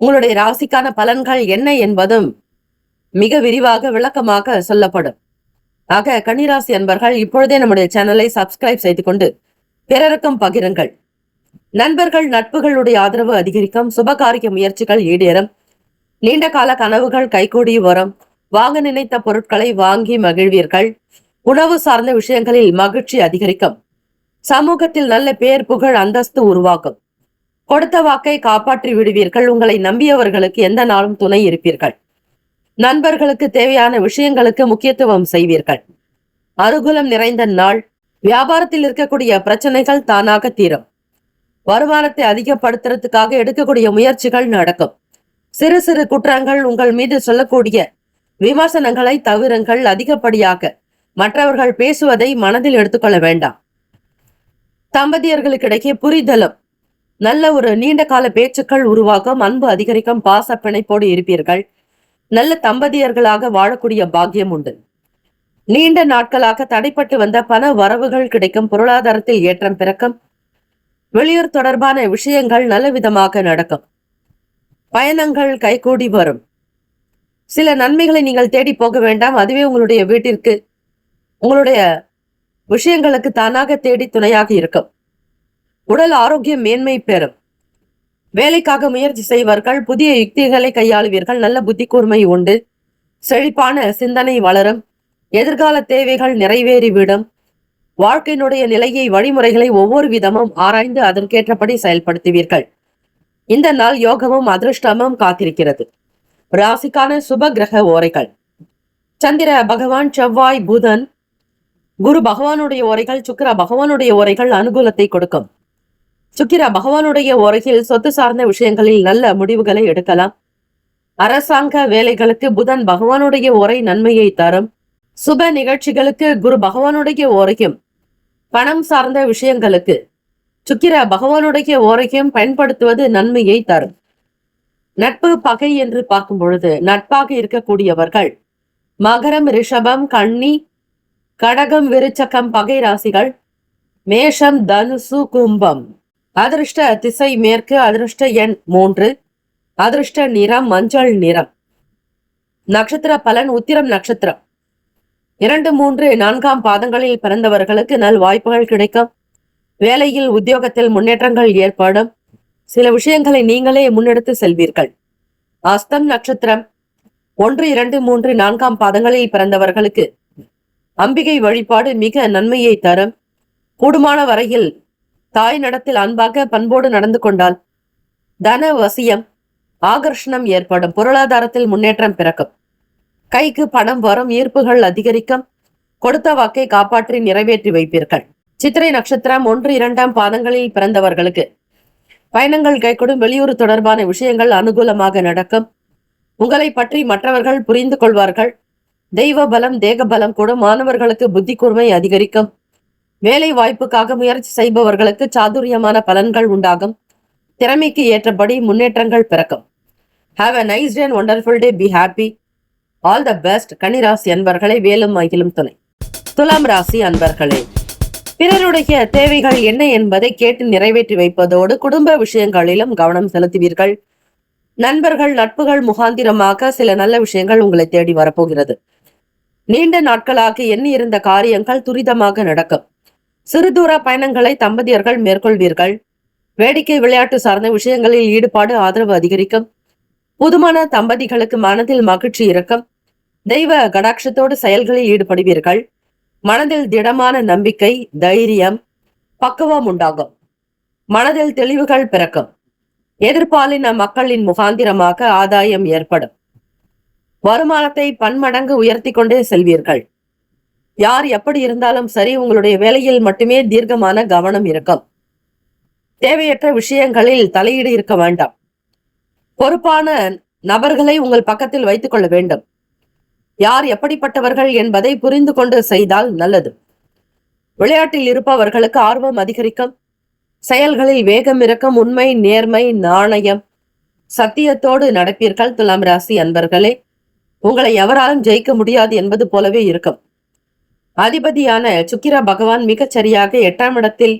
உங்களுடைய ராசிக்கான பலன்கள் என்ன என்பதும் மிக விரிவாக விளக்கமாக சொல்லப்படும். ஆக கன்னிராசி அன்பர்கள் இப்பொழுதே நம்முடைய சேனலை சப்ஸ்கிரைப் செய்து கொண்டு பிறருக்கும் பகிருங்கள். நண்பர்கள் நட்புகளுடைய ஆதரவு அதிகரிக்கும். சுபகாரிய முயற்சிகள் ஈடேறும். நீண்ட கால கனவுகள் கைகூடி வரும். வாங்க நினைத்த பொருட்களை வாங்கி மகிழ்வீர்கள். உணவு சார்ந்த விஷயங்களில் மகிழ்ச்சி அதிகரிக்கும். சமூகத்தில் நல்ல பேர் புகழ் அந்தஸ்து உருவாகும். கொடுத்த வாக்கை காப்பாற்றி விடுவீர்கள். உங்களை நம்பியவர்களுக்கு எந்த நாளும் துணை இருப்பீர்கள். நண்பர்களுக்கு தேவையான விஷயங்களுக்கு முக்கியத்துவம் செய்வீர்கள். அனுகூலம் நிறைந்த நாள். வியாபாரத்தில் இருக்கக்கூடிய பிரச்சனைகள் தானாக தீரும். வருமானத்தை அதிகப்படுத்துறதுக்காக எடுக்கக்கூடிய முயற்சிகள் நடக்கும். சிறு சிறு குற்றங்கள் உங்கள் மீது சொல்லக்கூடிய விமர்சனங்களை தவிருங்கள். அதிகப்படியாக மற்றவர்கள் பேசுவதை மனதில் எடுத்துக்கொள்ள வேண்டாம். தம்பதியர்களுக்கிடையே புரிதலும் நல்ல ஒரு நீண்ட கால பேச்சுக்கள் உருவாகும். அன்பு அதிகரிக்கும். பாச பிணைப்போடு இருப்பீர்கள். நல்ல தம்பதியர்களாக வாழக்கூடிய பாக்கியம் உண்டு. நீண்ட நாட்களாக தடைப்பட்டு வந்த பண வரவுகள் கிடைக்கும். பொருளாதாரத்தில் ஏற்றம் பிறக்கும். வெளியூர் தொடர்பான விஷயங்கள் நல்ல விதமாக நடக்கும். பயணங்கள் கைகூடி வரும். சில நன்மைகளை நீங்கள் தேடி போக வேண்டாம். அதுவே உங்களுடைய வீட்டிற்கு, உங்களுடைய விஷயங்களுக்கு தானாக தேடி துணையாக இருக்கும். உடல் ஆரோக்கியம் மேன்மை பெறும். வேலைக்காக முயற்சி செய்வர்கள் புதிய யுக்திகளை கையாளுவீர்கள். நல்ல புத்தி கூர்மை உண்டு. செழிப்பான சிந்தனை வளரும். எதிர்கால தேவைகள் நிறைவேறிவிடும். வாழ்க்கையினுடைய நிலையை வழிமுறைகளை ஒவ்வொரு விதமும் ஆராய்ந்து அதற்கேற்றபடி செயல்படுத்துவீர்கள். இந்த நாள் யோகமும் அதிர்ஷ்டமும் காத்திருக்கிறது. ராசிக்கான சுப கிரக ஓரைகள். சந்திர பகவான், செவ்வாய், புதன், குரு பகவானுடைய ஓரைகள், சுக்கிர பகவானுடைய ஓரைகள் அனுகூலத்தை கொடுக்கும். சுக்கிர பகவானுடைய ஓரையில் சொத்து சார்ந்த விஷயங்களில் நல்ல முடிவுகளை எடுக்கலாம். அரசாங்க வேலைகளுக்கு புதன் பகவானுடைய ஓரை நன்மையை தரும். சுப நிகழ்ச்சிகளுக்கு குரு பகவானுடைய ஓரையும், பணம் சார்ந்த விஷயங்களுக்கு சுக்கிர பகவானுடைய ஓரையும் பயன்படுத்துவது நன்மையை தரும். நட்பு பகை என்று பார்க்கும் பொழுது நட்பாக இருக்கக்கூடியவர்கள் மகரம், ரிஷபம், கன்னி, கடகம், விருச்சகம் பகை ராசிகள். மேஷம், தனுசு, கும்பம். அதிர்ஷ்ட திசை மேற்கு. அதிர்ஷ்ட எண் 3. அதிர்ஷ்ட நிறம் மஞ்சள் நிறம். நட்சத்திர பலன் உத்திரம் நட்சத்திரம் 2, 3, 4ஆம் பாதங்களில் பிறந்தவர்களுக்கு நல் வாய்ப்புகள் கிடைக்கும். வேலையில் உத்தியோகத்தில் முன்னேற்றங்கள் ஏற்படும். சில விஷயங்களை நீங்களே முன்னெடுத்து செல்வீர்கள். அஸ்தம் நட்சத்திரம் 1, 2, 3, 4ஆம் பாதங்களில் பிறந்தவர்களுக்கு அம்பிகை வழிபாடு மிக நன்மையை தரும். கூடுமான வரையில் தாய் நடத்தில் அன்பாக பண்போடு நடந்து கொண்டால் தன வசியம், ஆகர்ஷணம் ஏற்படும். பொருளாதாரத்தில் முன்னேற்றம் பிறக்கும். கைக்கு பணம் வரும். ஈர்ப்புகள் அதிகரிக்கும். கொடுத்த வாக்கை காப்பாற்றி நிறைவேற்றி வைப்பீர்கள். சித்திரை நட்சத்திரம் 1, 2ஆம் பாதங்களில் பிறந்தவர்களுக்கு பயணங்கள் கைகூடும். வெளியூர் தொடர்பான விஷயங்கள் அனுகூலமாக நடக்கும். உங்களை பற்றி மற்றவர்கள் புரிந்து கொள்வார்கள். தெய்வ பலம், தேக பலம் கூட. மாணவர்களுக்கு புத்தி கூர்மை அதிகரிக்கும். வேலை வாய்ப்புக்காக முயற்சி செய்பவர்களுக்கு சாதுரியமான பலன்கள் உண்டாகும். திறமைக்கு ஏற்றபடி முன்னேற்றங்கள் பிறக்கும். Have a nice day and wonderful day. Be happy. All the best. கன்னிராசி அன்பர்களே, வேலும் மகிழும் துணை. துலாம் ராசி அன்பர்களே, பிறருடைய தேவைகள் என்ன என்பதை கேட்டு நிறைவேற்றி வைப்பதோடு குடும்ப விஷயங்களிலும் கவனம் செலுத்துவீர்கள். நண்பர்கள், நட்புகள் முகாந்திரமாக சில நல்ல விஷயங்கள் உங்களை தேடி வரப்போகிறது. நீண்ட நாட்களாக எண்ணி இருந்த காரியங்கள் துரிதமாக நடக்கும். சிறு தூர பயணங்களை தம்பதியர்கள் மேற்கொள்வீர்கள். வேடிக்கை விளையாட்டு சார்ந்த விஷயங்களில் ஈடுபாடு, ஆதரவு அதிகரிக்கும். புதுமண தம்பதிகளுக்கு மனதில் மகிழ்ச்சி இருக்கும். தெய்வ கடாட்சத்தோடு செயல்களில் ஈடுபடுவீர்கள். மனதில் திடமான நம்பிக்கை, தைரியம், பக்குவம் உண்டாகும். மனதில் தெளிவுகள் பிறக்கும். எதிர்பாலின மக்களின் முகாந்திரமாக ஆதாயம் ஏற்படும். வருமானத்தை பன்மடங்கு உயர்த்தி கொண்டே செல்வீர்கள். யார் எப்படி இருந்தாலும் சரி, உங்களுடைய வேலையில் மட்டுமே தீர்க்கமான கவனம் இருக்கும். தேவையற்ற விஷயங்களில் தலையீடு இருக்க வேண்டாம். பொறுப்பான நபர்களை உங்கள் பக்கத்தில் வைத்துக் கொள்ள வேண்டும். யார் எப்படிப்பட்டவர்கள் என்பதை புரிந்து கொண்டு செய்தால் நல்லது. விளையாட்டில் இருப்பவர்களுக்கு ஆர்வம் அதிகரிக்கும். செயல்களில் வேகம் இருக்கும். உண்மை, நேர்மை, நாணயம், சத்தியத்தோடு நடப்பீர்கள். துலாம் ராசி அன்பர்களே, உங்களை எவராலும் ஜெயிக்க முடியாது என்பது போலவே இருக்கும். அதிபதியான சுக்கிர பகவான் மிகச் சரியாக 8ஆம் இடத்தில்.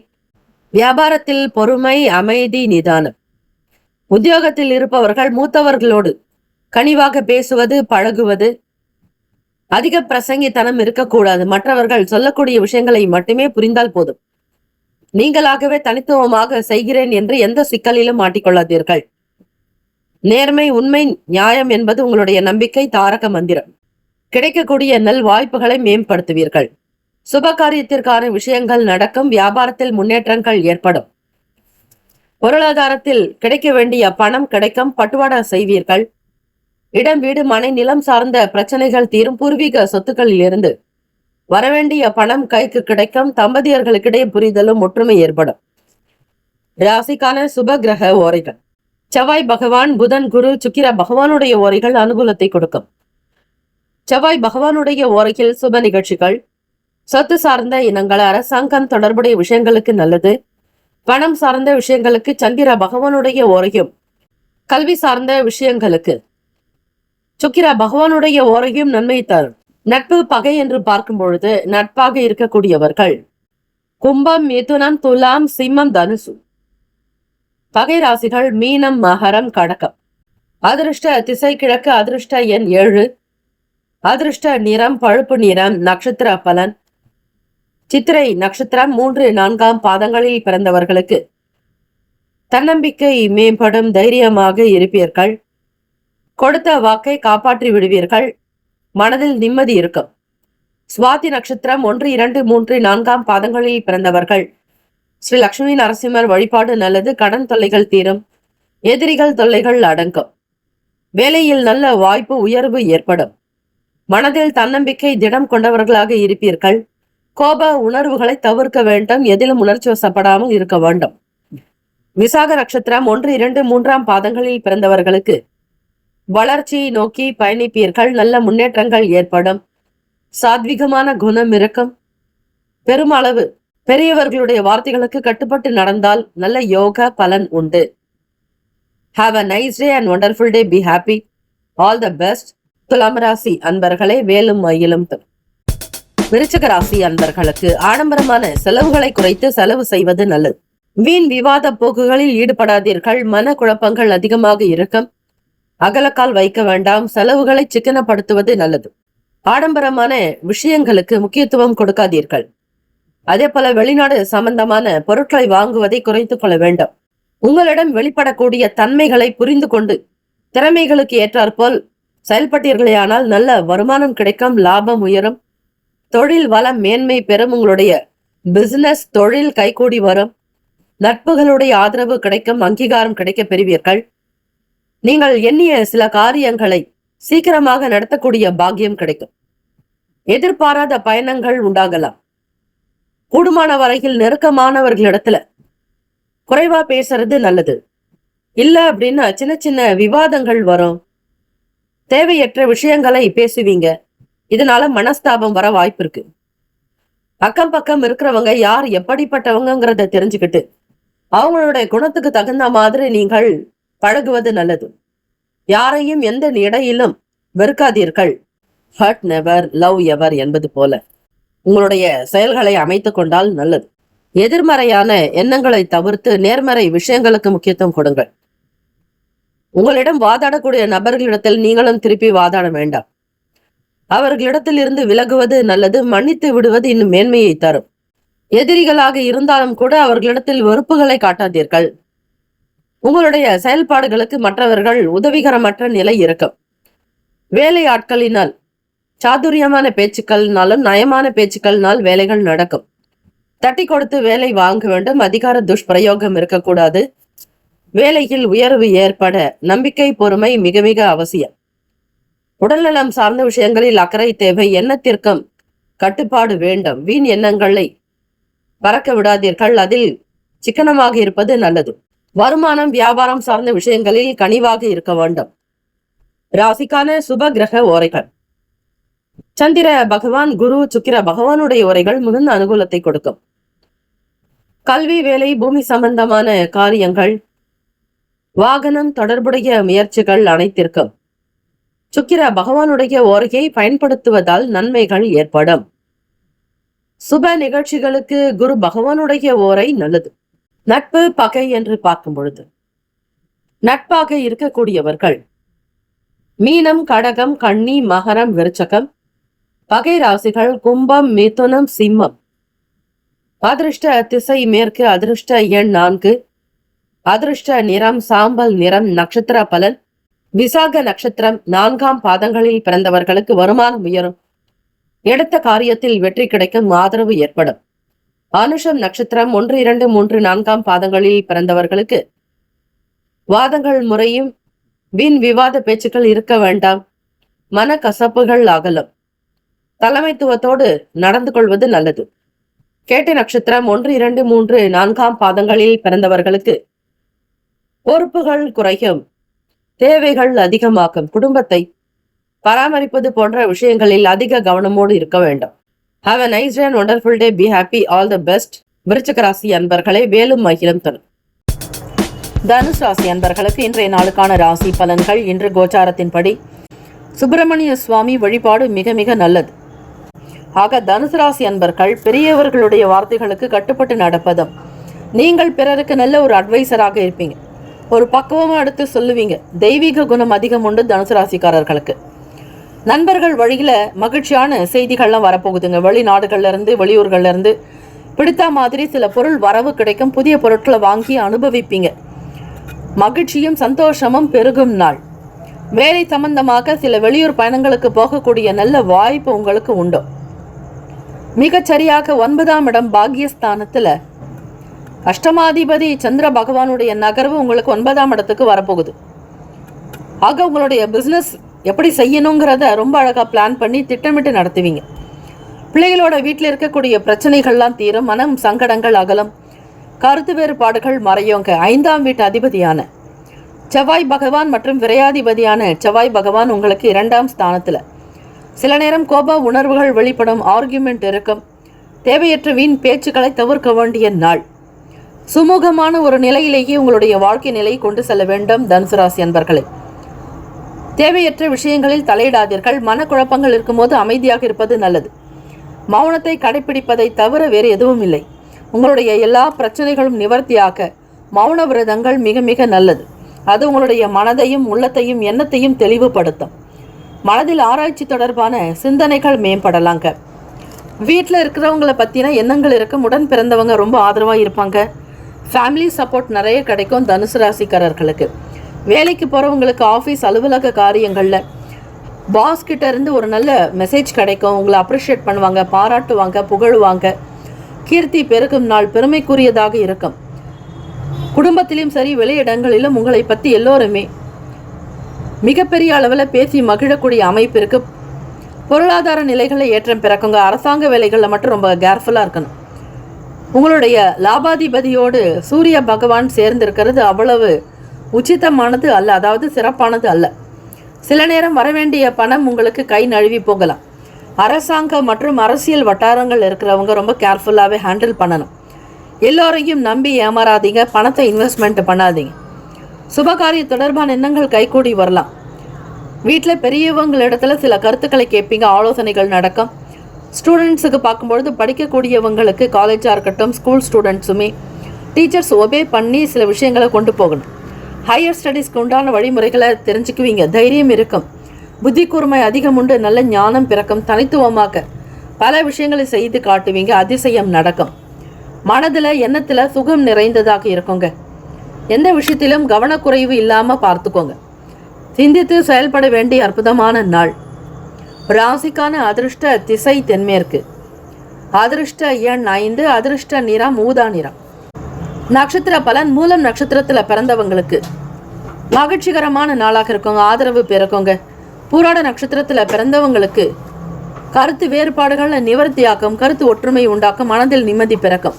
வியாபாரத்தில் பொறுமை, அமைதி, நிதானம். உத்தியோகத்தில் இருப்பவர்கள் மூத்தவர்களோடு கனிவாக பேசுவது, பழகுவது. அதிக பிரசங்கித்தனம் இருக்கக்கூடாது. மற்றவர்கள் சொல்லக்கூடிய விஷயங்களை மட்டுமே புரிந்தால் போதும். நீங்களாகவே தனித்துவமாக செய்கிறேன் என்று எந்த சிக்கலிலும் மாட்டிக்கொள்ளாதீர்கள். நேர்மை, உண்மை, நியாயம் என்பது உங்களுடைய நம்பிக்கை, தாரக மந்திரம். கிடைக்கக்கூடிய நல் வாய்ப்புகளை மேம்படுத்துவீர்கள். சுப காரியத்திற்கான விஷயங்கள் நடக்கும். வியாபாரத்தில் முன்னேற்றங்கள் ஏற்படும். பொருளாதாரத்தில் கிடைக்க வேண்டிய பணம் கிடைக்கும். பட்டுவாடா செய்வீர்கள். இடம், வீடு, மனை, நிலம் சார்ந்த பிரச்சனைகள் தீரும். பூர்வீக சொத்துக்களில் இருந்து வரவேண்டிய பணம் கைக்கு கிடைக்கும். தம்பதியர்களுக்கிடையே புரிதலும் ஒற்றுமை ஏற்படும். ராசிக்கான சுப கிரக ஓரைகள். செவ்வாய் பகவான், புதன், குரு, சுக்கிர பகவானுடைய ஓரைகள் அனுகூலத்தை கொடுக்கும். செவ்வாய் பகவானுடைய ஓரையில் சுப நிகழ்ச்சிகள், சொத்து சார்ந்த இனங்கள், அரசாங்கம் தொடர்புடைய விஷயங்களுக்கு நல்லது. பணம் சார்ந்த விஷயங்களுக்கு சந்திர பகவானுடைய ஓரையும், கல்வி சார்ந்த விஷயங்களுக்கு சுக்கிர பகவானுடைய ஓரையும் நன்மை தரும். நட்பு பகை என்று பார்க்கும் பொழுது நட்பாக இருக்கக்கூடியவர்கள் கும்பம், மிதுனம், துலாம், சிம்மம், தனுசு. பகை ராசிகள் மீனம், மகரம், கடகம். அதிர்ஷ்ட திசை கிழக்கு. அதிர்ஷ்ட எண் 7. அதிர்ஷ்ட நிறம் பழுப்பு நிறம். நட்சத்திர பலன் சித்திரை நட்சத்திரம் 3, 4ஆம் பாதங்களில் பிறந்தவர்களுக்கு தன்னம்பிக்கை மேம்படும், தைரியமாக இருப்பீர்கள். கொடுத்த வாக்கை காப்பாற்றி விடுவீர்கள். மனதில் நிம்மதி இருக்கும். சுவாதி நட்சத்திரம் 1, 2, 3, 4ஆம் பாதங்களில் பிறந்தவர்கள் ஸ்ரீ லட்சுமி நரசிம்மர் வழிபாடு நல்லது. கடன் தொல்லைகள் தீரும். எதிரிகள் தொல்லைகள் அடங்கும். வேலையில் நல்ல வாய்ப்பு, உயர்வு ஏற்படும். மனதில் தன்னம்பிக்கை, திடம் கொண்டவர்களாக இருப்பீர்கள். கோப உணர்வுகளை தவிர்க்க வேண்டும். எதிலும் உணர்ச்சி வசப்படாமல் இருக்க வேண்டும். விசாக நட்சத்திரம் 1, 2, 3ஆம் பாதங்களில் பிறந்தவர்களுக்கு வளர்ச்சியை நோக்கி பயணிப்பீர்கள். நல்ல முன்னேற்றங்கள் ஏற்படும். சாத்விகமான குணம் இருக்கும். பெருமளவு பெரியவர்களுடைய வார்த்தைகளுக்கு கட்டுப்பட்டு நடந்தால் நல்ல யோக பலன் உண்டு. Have a nice day and wonderful day. Be happy. All the best. துலாம் ராசி அன்பர்களே, வேலும் மயிலும் தரும். விருச்சிக ராசி அன்பர்களுக்கு ஆடம்பரமான செலவுகளை குறைத்து செலவு செய்வது நல்லது. வீண் விவாத போக்குகளில் ஈடுபடாதீர்கள். மன குழப்பங்கள் அதிகமாக இருக்கும். அகலக்கால் வைக்க வேண்டாம். செலவுகளை சிக்கனப்படுத்துவது நல்லது. ஆடம்பரமான விஷயங்களுக்கு முக்கியத்துவம் கொடுக்காதீர்கள். அதே போல வெளிநாடு சம்பந்தமான பொருட்களை வாங்குவதை குறைத்துக் கொள்ள வேண்டும். உங்களிடம் வெளிப்படக்கூடிய தன்மைகளை புரிந்து கொண்டு திறமைகளுக்கு ஏற்றாற்போல் செயல்பட்டீர்களேயானால் நல்ல வருமானம் கிடைக்கும். லாபம் உயரும். தொழில் வளம் மேன்மை பெறும். உங்களுடைய பிசினஸ் தொழில் கைகூடி வரும். நட்புகளுடைய ஆதரவு கிடைக்கும். அங்கீகாரம் கிடைக்க பெறுவீர்கள். நீங்கள் எண்ணிய சில காரியங்களை சீக்கிரமாக நடத்தக்கூடிய பாக்கியம் கிடைக்கும். எதிர்பாராத பயணங்கள் உண்டாகலாம். கூடுமான வரையில் நெருக்கமானவர்களிடத்துல குறைவா பேசுறது நல்லது. இல்ல அப்படின்னா சின்ன சின்ன விவாதங்கள் வரும். தேவையற்ற விஷயங்களை பேசுவீங்க. இதனால மனஸ்தாபம் வர வாய்ப்பு இருக்கு. அக்கம் பக்கம் இருக்கிறவங்க யார் எப்படிப்பட்டவங்கிறத தெரிஞ்சுக்கிட்டு அவங்களுடைய குணத்துக்கு தகுந்த மாதிரி நீங்கள் பழகுவது நல்லது. யாரையும் எந்த இடையிலும் வெறுக்காதீர்கள். ஹர்ட் நெவர், லவ் எவர் என்பது போல உங்களுடைய செயல்களை அமைத்து கொண்டால் நல்லது. எதிர்மறையான எண்ணங்களை தவிர்த்து நேர்மறை விஷயங்களுக்கு முக்கியத்துவம் கொடுங்கள். உங்களிடம் வாதாடக்கூடிய நபர்களிடத்தில் நீங்களும் திருப்பி வாதாட வேண்டாம். அவர்களிடத்தில் இருந்து விலகுவது நல்லது. மன்னித்து விடுவது இன்னும் மேன்மையை தரும். எதிரிகளாக இருந்தாலும் கூட அவர்களிடத்தில் வெறுப்புகளை காட்டாதீர்கள். உங்களுடைய செயல்பாடுகளுக்கு மற்றவர்கள் உதவிகரமற்ற நிலை இருக்கும். வேலை ஆட்களினால் சாதுரியமான பேச்சுக்கள்னாலும் நயமான பேச்சுக்கள்னால் வேலைகள் நடக்கும். தட்டி கொடுத்து வேலை வாங்க வேண்டும். அதிகார துஷ்பிரயோகம் இருக்கக்கூடாது. வேலையில் உயர்வு ஏற்பட நம்பிக்கை, பொறுமை மிக மிக அவசியம். உடல்நலம் சார்ந்த விஷயங்களில் அக்கறை தேவை. எண்ணத்திற்கும் கட்டுப்பாடு வேண்டும். வீண் எண்ணங்களை பறக்க விடாதீர்கள். அதில் சிக்கனமாக இருப்பது நல்லது. வருமானம், வியாபாரம் சார்ந்த விஷயங்களில் கனிவாக இருக்க வேண்டும். ராசிக்கான சுப கிரக ஓரைகள். சந்திர பகவான், குரு, சுக்கிர பகவானுடைய உரைகள் மிகுந்த அனுகூலத்தை கொடுக்கும். கல்வி, வேலை, பூமி சம்பந்தமான காரியங்கள், வாகனம் தொடர்புடைய முயற்சிகள் அனைத்திற்கும் சுக்கிர பகவானுடைய ஓரையை பயன்படுத்துவதால் நன்மைகள் ஏற்படும். சுப நிகழ்ச்சிகளுக்கு குரு பகவானுடைய ஓரை நல்லது. நட்பு, பகை என்று பார்க்கும் பொழுது நட்பாக இருக்கக்கூடியவர்கள் மீனம், கடகம், கன்னி, மகரம், விருச்சகம். பகை ராசிகள் கும்பம், மிதுனம், சிம்மம். அதிர்ஷ்ட திசை மேற்கு. அதிர்ஷ்ட எண் 4. அதிர்ஷ்ட நிறம் சாம்பல் நிறம். நட்சத்திர பலன். விசாக நட்சத்திரம் 4ஆம் பாதங்களில் பிறந்தவர்களுக்கு வருமானம் உயரும். எடுத்த காரியத்தில் வெற்றி கிடைக்கும். ஆதரவு ஏற்படும். அனுஷம் நட்சத்திரம் 1, 2, 3, 4ஆம் பாதங்களில் பிறந்தவர்களுக்கு வாதங்கள் முறையும் வீண் விவாத பேச்சுக்கள் இருக்க வேண்டாம். மன கசப்புகள் அகலும். தலைமைத்துவத்தோடு நடந்து கொள்வது நல்லது. கேட்டை நட்சத்திரம் 1, 2, 3, 4ஆம் பாதங்களில் பிறந்தவர்களுக்கு பொறுப்புகள் குறையும். தேவைகள் அதிகமாகும். குடும்பத்தை பராமரிப்பது போன்ற விஷயங்களில் அதிக கவனமோடு இருக்க வேண்டும். Have a nice day and wonderful day. Be happy. All the best. விருச்சிக ராசி அன்பர்களே, வேலும் மகிழும் தரும். தனுஷ் ராசி அன்பர்களுக்கு இன்றைய நாளுக்கான ராசி பலன்கள். இன்று கோச்சாரத்தின்படி சுப்பிரமணிய சுவாமி வழிபாடு மிக மிக நல்லது. ஆக தனுசு ராசி அன்பர்கள் பெரியவர்களுடைய வார்த்தைகளுக்கு கட்டுப்பட்டு நடப்பதும், நீங்கள் பிறருக்கு நல்ல ஒரு அட்வைசராக இருப்பீங்க. ஒரு பக்குவமா எடுத்து சொல்லுவீங்க. தெய்வீக குணம் அதிகம் உண்டு தனுசு ராசிக்காரர்களுக்கு. நண்பர்கள் வழியில் மகிழ்ச்சியான செய்திகள்லாம் வரப்போகுதுங்க. வெளிநாடுகள்ல இருந்து வெளியூர்கள்ல இருந்து பிடித்த மாதிரி சில பொருள் வரவு கிடைக்கும். புதிய பொருட்களை வாங்கி அனுபவிப்பீங்க. மகிழ்ச்சியும் சந்தோஷமும் பெருகும் நாள். வேலை சம்பந்தமாக சில வெளியூர் பயணங்களுக்கு போகக்கூடிய நல்ல வாய்ப்பு உங்களுக்கு உண்டு. மிகச்சரியாக 9ஆம் இடம் பாக்யஸ்தானத்துல அஷ்டமாதிபதி சந்திர பகவானுடைய நகர்வு உங்களுக்கு 9ஆம் இடத்துக்கு வரப்போகுது. ஆக உங்களுடைய பிஸ்னஸ் எப்படி செய்யணுங்கிறத ரொம்ப அழகாக பிளான் பண்ணி திட்டமிட்டு நடத்துவீங்க. பிள்ளைகளோட வீட்டில் இருக்கக்கூடிய பிரச்சனைகள்லாம் தீரும். மனம் சங்கடங்கள் அகலம். கருத்து வேறுபாடுகள் மறையோங்க. 5ஆம் வீட்டு அதிபதியான செவ்வாய் பகவான் மற்றும் விரையாதிபதியான செவ்வாய் பகவான் உங்களுக்கு 2ஆம் ஸ்தானத்தில். சில நேரம் கோப உணர்வுகள் வெளிப்படும். ஆர்கியூமெண்ட் இருக்கும். தேவையற்ற வீண் பேச்சுக்களை தவிர்க்க வேண்டிய நாள். சுமூகமான ஒரு நிலையிலேயே உங்களுடைய வாழ்க்கை நிலையை கொண்டு செல்ல வேண்டும். தனுசு ராசி அன்பர்களே, தேவையற்ற விஷயங்களில் தலையிடாதீர்கள். மனக்குழப்பங்கள் இருக்கும்போது அமைதியாக இருப்பது நல்லது. மௌனத்தை கடைபிடிப்பதை தவிர வேறு எதுவும் இல்லை. உங்களுடைய எல்லா பிரச்சனைகளும் நிவர்த்தியாக மௌன விரதங்கள் மிக மிக நல்லது. அது உங்களுடைய மனதையும் உள்ளத்தையும் எண்ணத்தையும் தெளிவுபடுத்தும். மனதில் ஆராய்ச்சி தொடர்பான சிந்தனைகள் மேம்படலாங்க. வீட்டில் இருக்கிறவங்களை பற்றின எண்ணங்கள் இருக்கும். உடன் பிறந்தவங்க ரொம்ப ஆதரவாக இருப்பாங்க. ஃபேமிலி சப்போர்ட் நிறைய கிடைக்கும். தனுசு ராசிக்காரர்களுக்கு வேலைக்கு போகிறவங்களுக்கு ஆஃபீஸ் அலுவலக காரியங்களில் பாஸ் கிட்ட இருந்து ஒரு நல்ல மெசேஜ் கிடைக்கும். உங்களை அப்ரிஷியேட் பண்ணுவாங்க, பாராட்டுவாங்க, புகழுவாங்க. கீர்த்தி பெருகும் நாள். பெருமைக்குரியதாக இருக்கும். குடும்பத்திலும் சரி வெளியிடங்களிலும் உங்களை பற்றி எல்லோருமே மிகப்பெரிய அளவில் பேசி மகிழக்கூடிய அமைப்பு இருக்கு. பொருளாதார நிலைகளை ஏற்றம் பிறக்குங்க. அரசாங்க வேலைகளில் மட்டும் ரொம்ப கேர்ஃபுல்லாக இருக்கணும். உங்களுடைய லாபாதிபதியோடு சூரிய பகவான் சேர்ந்திருக்கிறது அவ்வளவு உச்சிதமானது அல்ல, அதாவது சிறப்பானது அல்ல. சில நேரம் வரவேண்டிய பணம் உங்களுக்கு கை நழுவி போகலாம். அரசாங்க மற்றும் அரசியல் வட்டாரங்கள் இருக்கிறவங்க ரொம்ப கேர்ஃபுல்லாகவே ஹேண்டில் பண்ணணும். எல்லோரையும் நம்பி ஏமாறாதீங்க. பணத்தை இன்வெஸ்ட்மெண்ட் பண்ணாதீங்க. சுபகாரிய தொடர்பான எண்ணங்கள் கைகூடி வரலாம். வீட்டில் பெரியவங்களிடத்துல சில கருத்துக்களை கேட்பீங்க. ஆலோசனைகள் நடக்கும். ஸ்டூடெண்ட்ஸுக்கு பார்க்கும்பொழுது படிக்கக்கூடியவங்களுக்கு காலேஜாக இருக்கட்டும், ஸ்கூல் ஸ்டூடெண்ட்ஸுமே டீச்சர்ஸ் ஒபே பண்ணி சில விஷயங்களை கொண்டு போகணும். ஹையர் ஸ்டடீஸ்க்கு உண்டான வழிமுறைகளை தெரிஞ்சுக்குவீங்க. தைரியம் இருக்கும். புத்தி கூர்மை அதிகம் உண்டு. நல்ல ஞானம் பிறக்கும். தனித்துவமாக பல விஷயங்களை செய்து காட்டுவீங்க. அதிசயம் நடக்கும். மனதில் எண்ணத்தில் சுகம் நிறைந்ததாக இருக்குங்க. எந்த விஷயத்திலும் கவனக்குறைவு இல்லாமல் பார்த்துக்கோங்க. சிந்தித்து செயல்பட வேண்டிய அற்புதமான நாள். ராசிக்கான அதிர்ஷ்ட திசை தென்மேற்கு. அதிர்ஷ்ட எண் 5. அதிர்ஷ்ட நிறம் ஊதா நிறம். நட்சத்திர பலன். மூலம் நட்சத்திரத்தில் பிறந்தவங்களுக்கு மகிழ்ச்சிகரமான நாளாக இருக்குங்க. ஆதரவு பிறக்குங்க. பூராட நட்சத்திரத்தில் பிறந்தவங்களுக்கு கருத்து வேறுபாடுகளை நிவர்த்தியாக்கும். கருத்து ஒற்றுமை உண்டாக்கும். மனதில் நிம்மதி பிறக்கும்.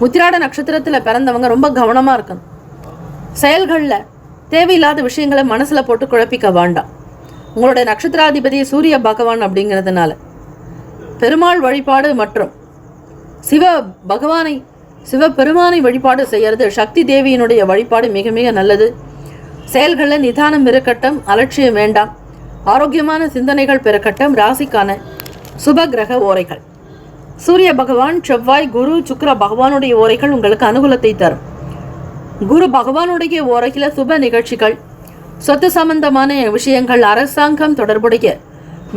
உத்திராட நட்சத்திரத்தில் பிறந்தவங்க ரொம்ப கவனமாக இருக்கணும். செயல்களில் தேவையில்லாத விஷயங்களை மனசில் போட்டு குழப்பிக்க வேண்டாம். உங்களுடைய நட்சத்திராதிபதி சூரிய பகவான் அப்படிங்கிறதுனால பெருமாள் வழிபாடு மற்றும் சிவபெருமானை வழிபாடு செய்யறது, சக்தி தேவியினுடைய வழிபாடு மிக மிக நல்லது. செயல்களில் நிதானம் இருக்கட்டும். அலட்சியம் வேண்டாம். ஆரோக்கியமான சிந்தனைகள் பிறக்கட்டும். ராசிக்கான சுப கிரக ஓரைகள். சூரிய பகவான், செவ்வாய், குரு, சுக்கிர பகவானுடைய ஓரைகள் உங்களுக்கு அனுகூலத்தை தரும். குரு பகவானுடைய ஓரையில் சுப நிகழ்ச்சிகள், சொத்து சம்பந்தமான விஷயங்கள், அரசாங்கம் தொடர்புடைய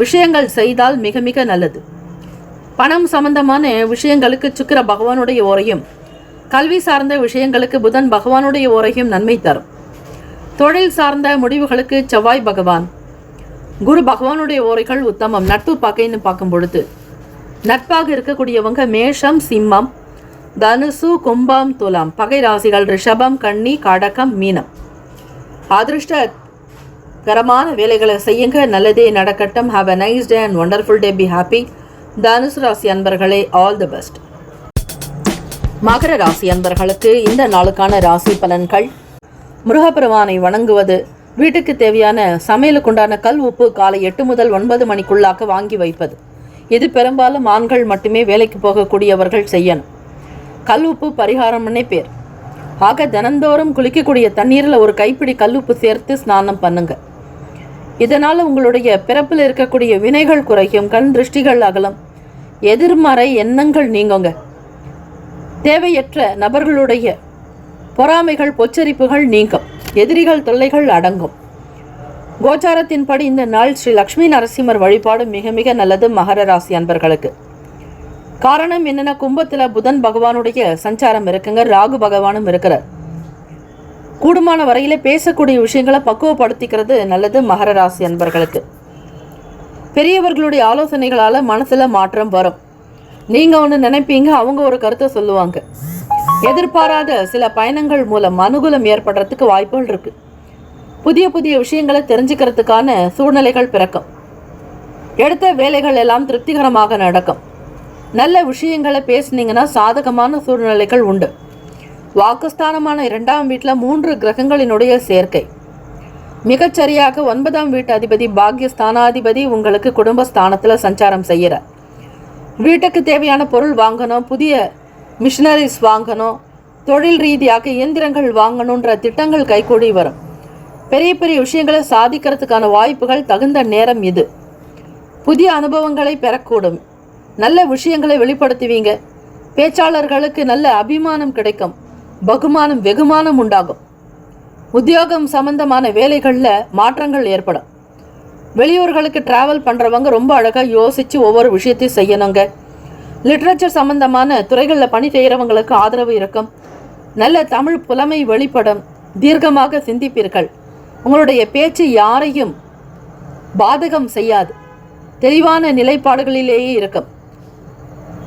விஷயங்கள் செய்தால் மிக மிக நல்லது. பணம் சம்பந்தமான விஷயங்களுக்கு சுக்கிர பகவானுடைய ஓரையும், கல்வி சார்ந்த விஷயங்களுக்கு புதன் பகவானுடைய ஓரையும் நன்மை தரும். தொழில் சார்ந்த முடிவுகளுக்கு செவ்வாய் பகவான், குரு பகவானுடைய ஓரைகள் உத்தமம். நட்பு பகைன்னு பார்க்கும் பொழுது நட்பாக இருக்கக்கூடியவங்க மேஷம், சிம்மம், தனுசு, கும்பம், துலாம். பகை ராசிகள் ரிஷபம், கன்னி, கடகம், மீனம். அதிர்ஷ்டகரமான வேலைகளை செய்யுங்க. நல்லதே நடக்கட்டும். Have a nice day and wonderful day. Be happy. தனுசு ராசி அன்பர்களே, ஆல் தி பெஸ்ட். மகர ராசி அன்பர்களுக்கு இந்த நாளுக்கான ராசி பலன்கள். முருகப்பெருமானை வணங்குவது, வீட்டுக்கு தேவையான சமையலுக்குண்டான கல் உப்பு காலை 8 முதல் 9 மணிக்குள்ளாக வாங்கி வைப்பது. இது பெரும்பாலும் ஆண்கள் மட்டுமே வேலைக்கு போகக்கூடியவர்கள் செய்யணும். கல் உப்பு பரிகாரம்னே பேர். ஆக தினந்தோறும் குளிக்கக்கூடிய தண்ணீரில் ஒரு கைப்பிடி கல்லுப்பு சேர்த்து ஸ்நானம் பண்ணுங்க. இதனால் உங்களுடைய பிறப்பில் இருக்கக்கூடிய வினைகள் குறையும். கண் திருஷ்டிகள் அகலம். எதிர்மறை எண்ணங்கள் நீங்குங்க. தேவையற்ற நபர்களுடைய பொறாமைகள், பொச்சரிப்புகள் நீங்கும். எதிரிகள் தொல்லைகள் அடங்கும். கோச்சாரத்தின்படி இந்த நாள் ஸ்ரீ லக்ஷ்மி நரசிம்மர் வழிபாடு மிக மிக நல்லது மகர ராசி அன்பர்களுக்கு. காரணம் என்னன்னா, கும்பத்துல புதன் பகவானுடைய சஞ்சாரம் இருக்குங்க, ராகு பகவானும் இருக்கிறார். கூடுமான வரையில பேசக்கூடிய விஷயங்களை பக்குவப்படுத்திக்கிறது நல்லது மகர ராசி அன்பர்களுக்கு. பெரியவர்களுடைய ஆலோசனைகளால மனசுல மாற்றம் வரும். நீங்க ஒண்ணு நினைப்பீங்க, அவங்க ஒரு கருத்தை சொல்லுவாங்க. எதிர்பாராத சில பயணங்கள் மூலம் அனுகூலம் ஏற்படுறதுக்கு வாய்ப்புகள் இருக்கு. புதிய புதிய விஷயங்களை தெரிஞ்சுக்கிறதுக்கான சூழ்நிலைகள் பிறக்கும். எடுத்த வேலைகள் எல்லாம் திருப்திகரமாக நடக்கும். நல்ல விஷயங்களை பேசுனீங்கன்னா சாதகமான சூழ்நிலைகள் உண்டு. வாக்குஸ்தானமான 2ஆம் வீட்டில் 3 கிரகங்களினுடைய சேர்க்கை. மிகச்சரியாக 9ஆம் வீட்டு அதிபதி பாக்யஸ்தானாதிபதி உங்களுக்கு குடும்பஸ்தானத்தில் சஞ்சாரம் செய்கிறார். வீட்டுக்கு தேவையான பொருள் வாங்கணும், புதிய மிஷினரிஸ் வாங்கணும், தொழில் ரீதியாக இயந்திரங்கள் வாங்கணுன்ற திட்டங்கள் கைகூடி வரும். பெரிய பெரிய விஷயங்களை சாதிக்கிறதுக்கான வாய்ப்புகள் தகுந்த நேரம் இது. புதிய அனுபவங்களை பெறக்கூடும். நல்ல விஷயங்களை வெளிப்படுத்துவீங்க. பேச்சாளர்களுக்கு நல்ல அபிமானம் கிடைக்கும். பகுமானம் வெகுமானம் உண்டாகும். உத்தியோகம் சம்பந்தமான வேலைகளில் மாற்றங்கள் ஏற்படும். வெளியூர்களுக்கு டிராவல் பண்ணுறவங்க ரொம்ப அழகாக யோசித்து ஒவ்வொரு விஷயத்தையும் செய்யணுங்க. லிட்ரேச்சர் சம்பந்தமான துறைகளில் பணி செய்கிறவங்களுக்கு ஆதரவு இருக்கும். நல்ல தமிழ் புலமை வெளிப்படும். தீர்க்கமாக சிந்திப்பீர்கள். உங்களுடைய பேச்சு யாரையும் பாதகம் செய்யாது. தெளிவான நிலைப்பாடுகளிலேயே இருக்கும்.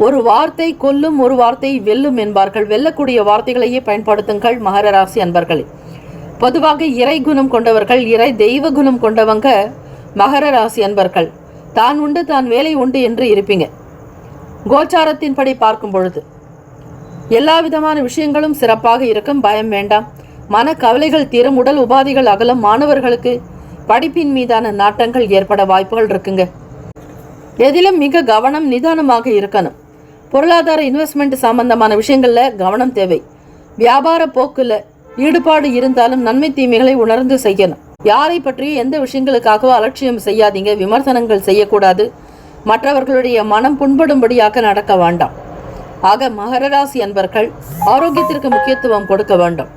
ஒரு வார்த்தை கொல்லும், ஒரு வார்த்தை வெல்லும் என்பார்கள். வெல்லக்கூடிய வார்த்தைகளையே பயன்படுத்துங்கள் மகர ராசி அன்பர்களே. பொதுவாக இறை குணம் கொண்டவர்கள், இறை தெய்வ குணம் கொண்டவங்க மகர ராசி அன்பர்கள். தான் உண்டு தான் வேலை உண்டு என்று இருப்பீங்க. கோச்சாரத்தின்படி பார்க்கும் பொழுது எல்லா விதமான விஷயங்களும் சிறப்பாக இருக்கும். பயம் வேண்டாம். மன கவலைகள் தீரும். உடல் உபாதைகள் அகலும். மாணவர்களுக்கு படிப்பின் மீதான நாட்டங்கள் ஏற்பட வாய்ப்புகள் இருக்குங்க. எதிலும் மிக கவனம், நிதானமாக இருக்கணும். பொருளாதார இன்வெஸ்ட்மெண்ட் சம்பந்தமான விஷயங்கள்ல கவனம் தேவை. வியாபார போக்குல ஈடுபாடு இருந்தாலும் நன்மை தீமைகளை உணர்ந்து செய்யணும். யாரை பற்றியும் எந்த விஷயங்களுக்காகவோ அலட்சியம் செய்யாதீங்க. விமர்சனங்கள் செய்யக்கூடாது. மற்றவர்களுடைய மனம் புண்படும்படியாக நடக்க வேண்டாம். ஆக மகர ராசி அன்பர்கள் ஆரோக்கியத்திற்கு முக்கியத்துவம் கொடுக்க வேண்டும்.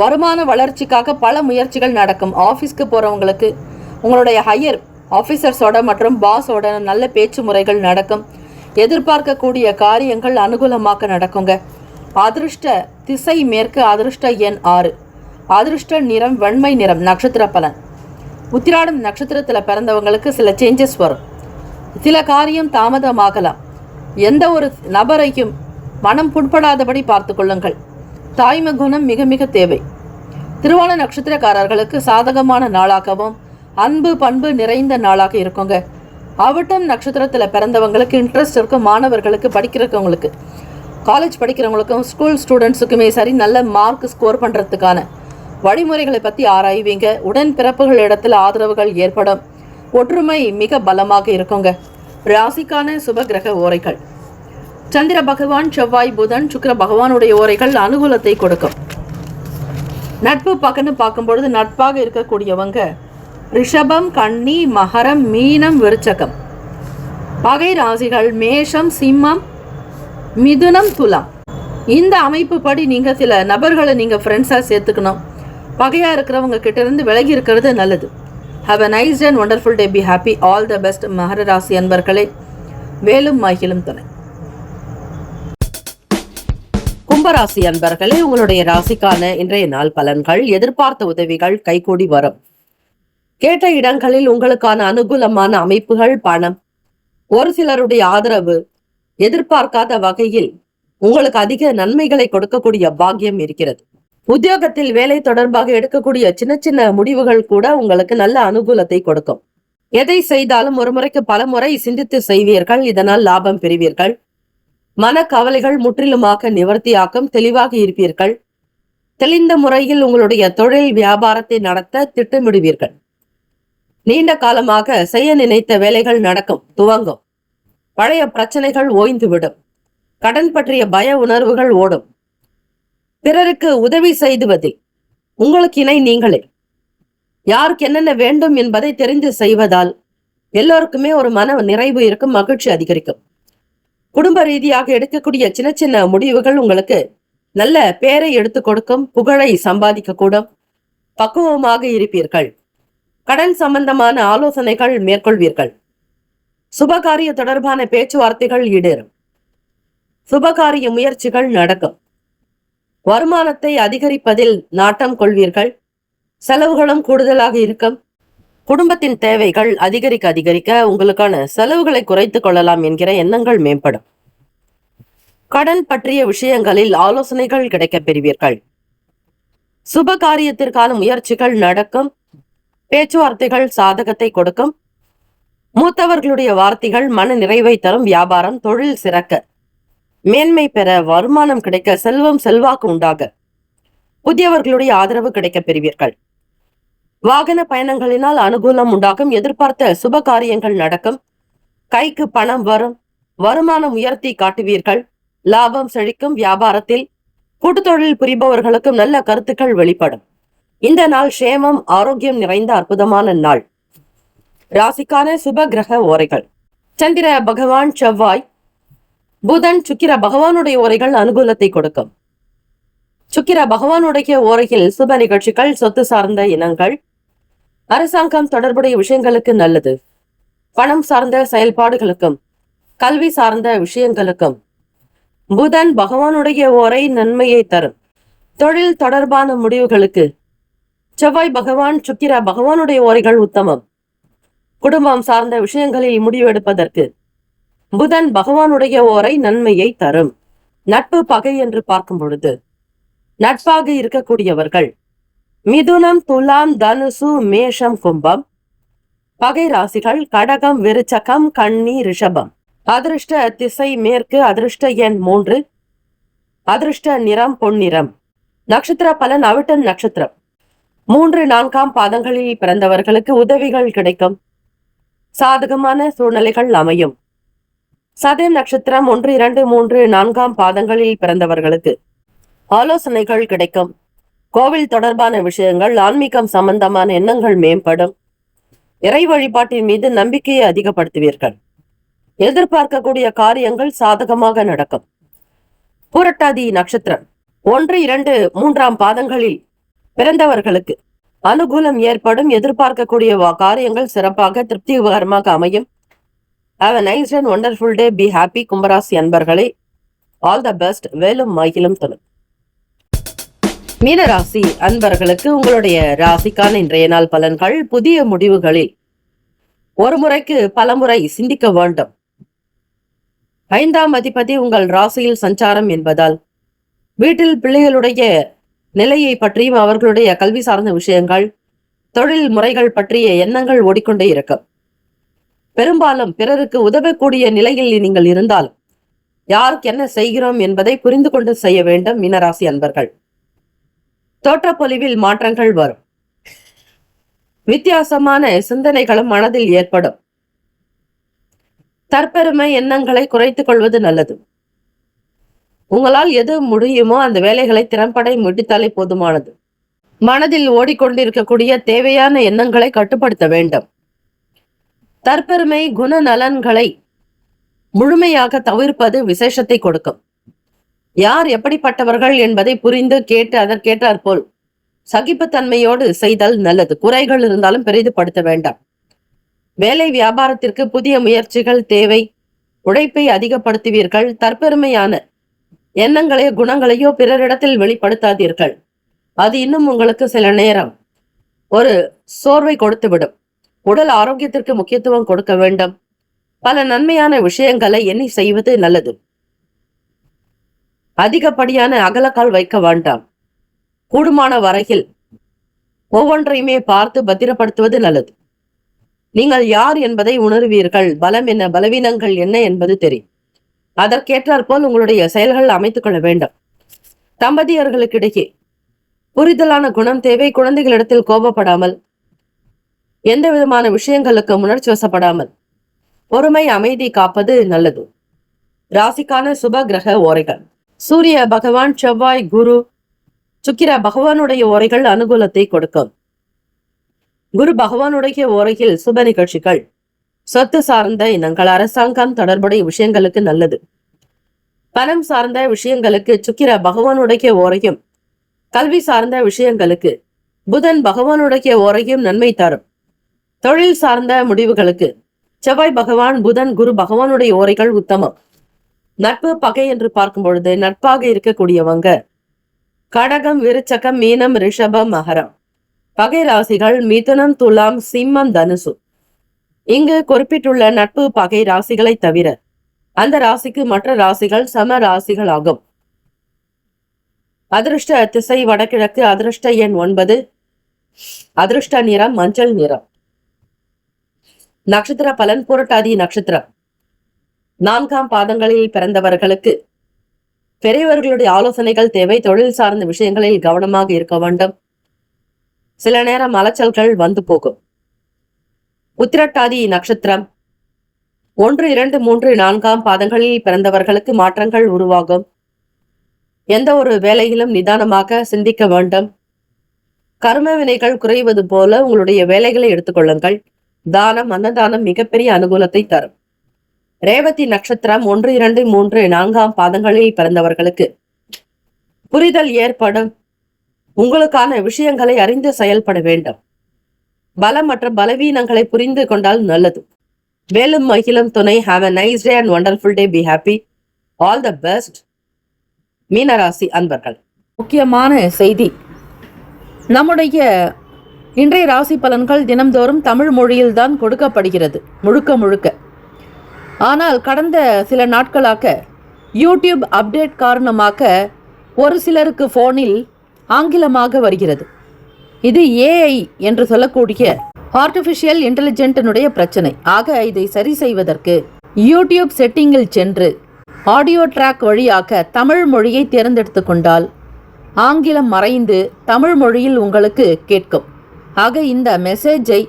வருமான வளர்ச்சிக்காக பல முயற்சிகள் நடக்கும். ஆஃபீஸ்க்கு போறவங்களுக்கு உங்களுடைய ஹையர் ஆஃபீஸர்ஸோட மற்றும் பாஸோட நல்ல பேச்சு முறைகள் நடக்கும். எதிர்பார்க்கக்கூடிய காரியங்கள் அனுகூலமாக நடக்குங்க. அதிருஷ்ட திசை மேற்கு. அதிருஷ்ட எண் 6. அதிருஷ்ட நிறம் வெண்மை நிறம். நட்சத்திர பலன். உத்திராடம் நட்சத்திரத்தில் பிறந்தவங்களுக்கு சில சேஞ்சஸ் வரும். சில காரியம் தாமதமாகலாம். எந்த ஒரு நபரையும் மனம் புண்படாதபடி பார்த்து கொள்ளுங்கள். தாய்மை குணம் மிக மிக தேவை. திருவோண நட்சத்திரக்காரர்களுக்கு சாதகமான நாளாகவும் அன்பு பண்பு நிறைந்த நாளாக இருக்குங்க. அவிட்டம் நட்சத்திரத்தில் பிறந்தவங்களுக்கு இன்ட்ரெஸ்ட் இருக்கும். மாணவர்களுக்கு, படிக்கிறவங்களுக்கு, காலேஜ் படிக்கிறவங்களுக்கும் ஸ்கூல் ஸ்டூடெண்ட்ஸுக்குமே சரி நல்ல மார்க் ஸ்கோர் பண்ணுறதுக்கான வழிமுறைகளை பற்றி ஆராய்வீங்க. உடன் பிறப்புகள் இடத்துல ஆதரவுகள் ஏற்படும். ஒற்றுமை மிக பலமாக இருக்குங்க. ராசிக்கான சுப கிரக ஓரைகள். சந்திர பகவான், செவ்வாய், புதன், சுக்கிர பகவானுடைய ஓரைகள் அனுகூலத்தை கொடுக்கும். நட்பு பக்கன்னு பார்க்கும்பொழுது நட்பாக இருக்கக்கூடியவங்க ரிஷபம், கன்னி, மகரம், மீனம், விருச்சகம். பகை ராசிகள் மேஷம், சிம்மம், மிதுனம், துலாம். இந்த அமைப்பு படி நீங்க சில நபர்களை நீங்க ஃப்ரெண்ட்ஸா சேர்த்துக்கணும். பகையா இருக்கிறவங்க கிட்ட இருந்து விலகி இருக்கிறது நல்லது. Have a nice and wonderful day. Be happy. All the best மகர ராசி அன்பர்களே. வேலும் மகிழும் துணை. கும்பராசி அன்பர்களே, உங்களுடைய ராசிக்கான இன்றைய நாள் பலன்கள். எதிர்பார்த்த உதவிகள் கைகூடி வரும். கேட்ட இடங்களில் உங்களுக்கான அனுகூலமான அமைப்புகள், பணம், ஒரு சிலருடைய ஆதரவு, எதிர்பார்க்காத வகையில் உங்களுக்கு அதிக நன்மைகளை கொடுக்கக்கூடிய பாக்கியம் இருக்கிறது. உத்தியோகத்தில் வேலை தொடர்பாக எடுக்கக்கூடிய சின்ன சின்ன முடிவுகள் கூட உங்களுக்கு நல்ல அனுகூலத்தை கொடுக்கும். எதை செய்தாலும் ஒரு முறைக்கு பல முறை சிந்தித்து செய்வீர்கள். இதனால் லாபம் பெறுவீர்கள். மன கவலைகள் முற்றிலுமாக நிவர்த்தியாக்கும். தெளிவாக இருப்பீர்கள். தெளிந்த முறையில் உங்களுடைய தொழில் வியாபாரத்தை நடத்த திட்டமிடுவீர்கள். நீண்ட காலமாக செய்ய நினைத்த வேலைகள் நடக்கும், துவங்கும். பழைய பிரச்சனைகள் ஓய்ந்துவிடும். கடன் பற்றிய பய உணர்வுகள் ஓடும். பிறருக்கு உதவி செய்துவதில் உங்களுக்கு இணை நீங்களே. யாருக்கு என்னென்ன வேண்டும் என்பதை தெரிந்து செய்வதால் எல்லோருக்குமே ஒரு மன நிறைவு இருக்கும், மகிழ்ச்சி அதிகரிக்கும். குடும்ப ரீதியாக எடுக்கக்கூடிய சின்ன சின்ன முடிவுகள் உங்களுக்கு நல்ல பேரை எடுத்து கொடுக்கும், புகழை சம்பாதிக்க கூடும். பக்குவமாக இருப்பீர்கள். கடன் சம்பந்தமான ஆலோசனைகள் மேற்கொள்வீர்கள். சுபகாரிய தொடர்பான பேச்சுவார்த்தைகள் ஈடேறும். சுபகாரிய முயற்சிகள் நடக்கும். வருமானத்தை அதிகரிப்பதில் நாட்டம் கொள்வீர்கள். செலவுகளும் கூடுதலாக இருக்கும். குடும்பத்தின் தேவைகள் அதிகரிக்க உங்களுக்கான செலவுகளை குறைத்துக் கொள்ளலாம் என்கிற எண்ணங்கள் மேம்படும். கடன் பற்றிய விஷயங்களில் ஆலோசனைகள் கிடைக்கப் பெறுவீர்கள். சுப காரியத்திற்கான முயற்சிகள் நடக்கும். பேச்சுவார்த்தைகள் சாதகத்தை கொடுக்கும். மூத்தவர்களுடைய வார்த்தைகள் மன நிறைவை தரும். வியாபாரம் தொழில் சிறக்க, மேன்மை பெற, வருமானம் கிடைக்க, செல்வம் செல்வாக்கு உண்டாக, புதியவர்களுடைய ஆதரவு கிடைக்கப் பெறுவீர்கள். வாகன பயணங்களினால் அனுகூலம் உண்டாகும். எதிர்பார்த்த சுப காரியங்கள் நடக்கும். கைக்கு பணம் வரும். வருமானம் உயர்த்தி காட்டுவீர்கள். லாபம் செழிக்கும். வியாபாரத்தில் கூட்டுத்தொழில் புரிபவர்களுக்கும் நல்ல கருத்துக்கள் வெளிப்படும். இந்த நாள் சேமம் ஆரோக்கியம் நிறைந்த அற்புதமான நாள். ராசிக்கான சுப கிரக ஓரைகள். சந்திர பகவான், செவ்வாய், புதன், சுக்கிர பகவானுடைய ஓரைகள் அனுகூலத்தை கொடுக்கும். சுக்கிர பகவானுடைய ஓரையில் சுப நிகழ்ச்சிகள், சொத்து சார்ந்த இனங்கள், அரசாங்கம் தொடர்புடைய விஷயங்களுக்கு நல்லது. பணம் சார்ந்த செயல்பாடுகளுக்கும் கல்வி சார்ந்த விஷயங்களுக்கும் புதன் பகவானுடைய ஓரை நன்மையை தரும். தொழில் தொடர்பான முடிவுகளுக்கு செவ்வாய் பகவான், சுக்கிர பகவானுடைய ஓரைகள் உத்தமம். குடும்பம் சார்ந்த விஷயங்களில் முடிவெடுப்பதற்கு புதன் பகவானுடைய ஓரை நன்மையை தரும். நட்பு பகை என்று பார்க்கும் பொழுது நட்பாக இருக்கக்கூடியவர்கள் மிதுனம், துலாம், தனுசு, மேஷம், கும்பம். பகை ராசிகள் கடகம், விருச்சகம், கன்னி, ரிஷபம். அதிர்ஷ்ட திசை மேற்கு. அதிர்ஷ்ட எண் 3. அதிர்ஷ்ட நிறம் பொன்னிறம். நட்சத்திர பலன் அவிட்டம் நட்சத்திரம் 3, 4ஆம் பாதங்களில் பிறந்தவர்களுக்கு உதவிகள் கிடைக்கும். சாதகமான சூழ்நிலைகள் அமையும். சதயம் நட்சத்திரம் 1, 2, 3, 4ஆம் பாதங்களில் பிறந்தவர்களுக்கு ஆலோசனைகள் கிடைக்கும். கோவில் தொடர்பான விஷயங்கள், ஆன்மீகம் சம்பந்தமான எண்ணங்கள் மேம்படும். இறை வழிபாட்டின் மீது நம்பிக்கையை அதிகப்படுத்துவீர்கள். எதிர்பார்க்கக்கூடிய காரியங்கள் சாதகமாக நடக்கும். பூரட்டாதி நட்சத்திரம் 1, 2, 3ஆம் பாதங்களில் பிறந்தவர்களுக்கு அனுகூலம் ஏற்படும். எதிர்பார்க்கக்கூடிய காரியங்கள் சிறப்பாக திருப்திகரமாக அமையும். Have a nice and wonderful day. Be happy. கும்பராசி அன்பர்களே, ஆல் த பெஸ்ட். வேலும் மகிழும் துணை. மீனராசி அன்பர்களுக்கு உங்களுடைய ராசிக்கான இன்றைய நாள் பலன்கள். புதிய முடிவுகளில் ஒரு முறைக்கு பலமுறை சிந்திக்க வேண்டும். 5ஆம் அதிபதி உங்கள் ராசியில் சஞ்சாரம் என்பதால் வீட்டில் பிள்ளைகளுடைய நிலையை பற்றியும் அவர்களுடைய கல்வி சார்ந்த விஷயங்கள், தொழில் முறைகள் பற்றிய எண்ணங்கள் ஓடிக்கொண்டே இருக்கும். பெரும்பாலும் பிறருக்கு உதவக்கூடிய நிலையில் நீங்கள் இருந்தாலும் யாருக்கு என்ன செய்கிறோம் என்பதை புரிந்து கொண்டு செய்ய வேண்டும். மீனராசி அன்பர்கள், தோற்றப்பொலிவில் மாற்றங்கள் வரும். வித்தியாசமான சிந்தனைகளும் மனதில் ஏற்படும். தற்பெருமை எண்ணங்களை குறைத்துக் கொள்வது நல்லது. உங்களால் எது முடியுமோ அந்த வேலைகளை திறம்பட முடித்தாலே போதுமானது. மனதில் ஓடிக்கொண்டிருக்கக்கூடிய தேவையான எண்ணங்களை கட்டுப்படுத்த வேண்டும். தற்பெருமை குணநலன்களை முழுமையாக தவிர்ப்பது விசேஷத்தை கொடுக்கும். யார் எப்படிப்பட்டவர்கள் என்பதை புரிந்து கேட்டு அதற்கேற்றாற்போல் சகிப்புத்தன்மையோடு செய்தல் நல்லது. குறைகள் இருந்தாலும் பெரிதுபடுத்த வேண்டாம். வேலை வியாபாரத்திற்கு புதிய முயற்சிகள் தேவை. உழைப்பை அதிகப்படுத்துவீர்கள். தற்பெருமையான எண்ணங்களையோ குணங்களையோ பிறரிடத்தில் வெளிப்படுத்தாதீர்கள். அது இன்னும் உங்களுக்கு சில நேரம் ஒரு சோர்வை கொடுத்துவிடும். உடல் ஆரோக்கியத்திற்கு முக்கியத்துவம் கொடுக்க வேண்டும். பல நன்மையான விஷயங்களை எண்ணி செய்வது நல்லது. அதிகப்படியான அகலக்கால் வைக்க வேண்டாம். கூடுமான வரையில் ஒவ்வொன்றையுமே பார்த்து பத்திரப்படுத்துவது நல்லது. நீங்கள் யார் என்பதை உணர்வீர்கள். பலம் என்ன, பலவீனங்கள் என்ன என்பது தெரியும். அதற்கேற்றாற்போல் உங்களுடைய செயல்கள் அமைத்துக் கொள்ள வேண்டும். தம்பதியர்களுக்கிடையே புரிதலான குணம் தேவை. குழந்தைகளிடத்தில் கோபப்படாமல், எந்த விதமான விஷயங்களுக்கு உணர்ச்சி வசப்படாமல் பொறுமை, அமைதி காப்பது நல்லது. ராசிக்கான சுப கிரக ஓரைகள். சூரிய பகவான், செவ்வாய், குரு, சுக்கிர பகவானுடைய ஓரைகள் அனுகூலத்தை கொடுக்கும். குரு பகவானுடைய ஓரையில் சுப நிகழ்ச்சிகள், சொத்து சார்ந்த இனங்கள், அரசாங்கம் தொடர்புடைய விஷயங்களுக்கு நல்லது. பணம் சார்ந்த விஷயங்களுக்கு சுக்கிர பகவானுடைய ஓரையும், கல்வி சார்ந்த விஷயங்களுக்கு புதன் பகவானுடைய ஓரையும் நன்மை தரும். தொழில் சார்ந்த முடிவுகளுக்கு செவ்வாய் பகவான், புதன், குரு பகவானுடைய ஓரைகள் உத்தமம். நட்பு பகை என்று பார்க்கும் பொழுது நட்பாக இருக்கக்கூடியவங்க கடகம், விருச்சகம், மீனம், ரிஷபம், மகரம். பகை ராசிகள் மிதுனம், துலாம், சிம்மம், தனுசு. இங்கு குறிப்பிட்டுள்ள நட்பு பகை ராசிகளை தவிர அந்த ராசிக்கு மற்ற ராசிகள் சம ராசிகள் ஆகும். அதிர்ஷ்ட திசை வடகிழக்கு. அதிர்ஷ்ட எண் 9. அதிர்ஷ்ட நிறம் மஞ்சள் நிறம். நட்சத்திர பலன் புரட்டாதி நட்சத்திரம். 4ஆம் பாதங்களில் பிறந்தவர்களுக்கு பெரியவர்களுடைய ஆலோசனைகள் தேவை. தொழில் சார்ந்த விஷயங்களில் கவனமாக இருக்க வேண்டும். சில நேரம் அலைச்சல்கள் வந்து போகும். உத்திரட்டாதி நட்சத்திரம். 1, 2, 3, 4ஆம் பாதங்களில் பிறந்தவர்களுக்கு மாற்றங்கள் உருவாகும். எந்த ஒரு வேலையிலும் நிதானமாக சிந்திக்க வேண்டும். கர்ம வினைகள் குறைவது போல உங்களுடைய வேலைகளை எடுத்துக்கொள்ளுங்கள். தானம், அன்னதானம் மிகப்பெரிய அனுகூலத்தை தரும். ரேவதி நட்சத்திரம். 1, 2, 3, 4ஆம் பாதங்களில் பிறந்தவர்களுக்கு புரிதல் ஏற்படும். உங்களுக்கான விஷயங்களை அறிந்து செயல்பட வேண்டும். பலம் மற்றும் பலவீனங்களை புரிந்து கொண்டால் நல்லது. வேலும் மகிழும் துணை. Have a nice day and wonderful day. Be happy. All the best. மீனராசி அன்பர்கள். முக்கியமான செய்தி. நம்முடைய இன்றைய ராசி பலன்கள் தினம்தோறும் தமிழ் மொழியில்தான் கொடுக்கப்படுகிறது முழுக்க. ஆனால் கடந்த சில நாட்களாக யூடியூப் அப்டேட் காரணமாக ஒரு சிலருக்கு போனில் ஆங்கிலமாக வருகிறது. இது ஏஐ என்று சொல்லக்கூடிய ஆர்டிஃபிஷியல் இன்டெலிஜென்ட்டினுடைய பிரச்சனை. ஆக இதை சரி செய்வதற்கு யூடியூப் செட்டிங்கில் சென்று ஆடியோ ட்ராக் வழியாக தமிழ் மொழியை தேர்ந்தெடுத்து கொண்டால் ஆங்கிலம் மறைந்து தமிழ் மொழியில் உங்களுக்கு கேட்கும். ஆக இந்த மெசேஜை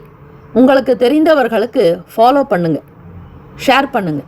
உங்களுக்கு தெரிந்தவர்களுக்கு ஃபாலோ பண்ணுங்க, ஷேர் பண்ணுங்க.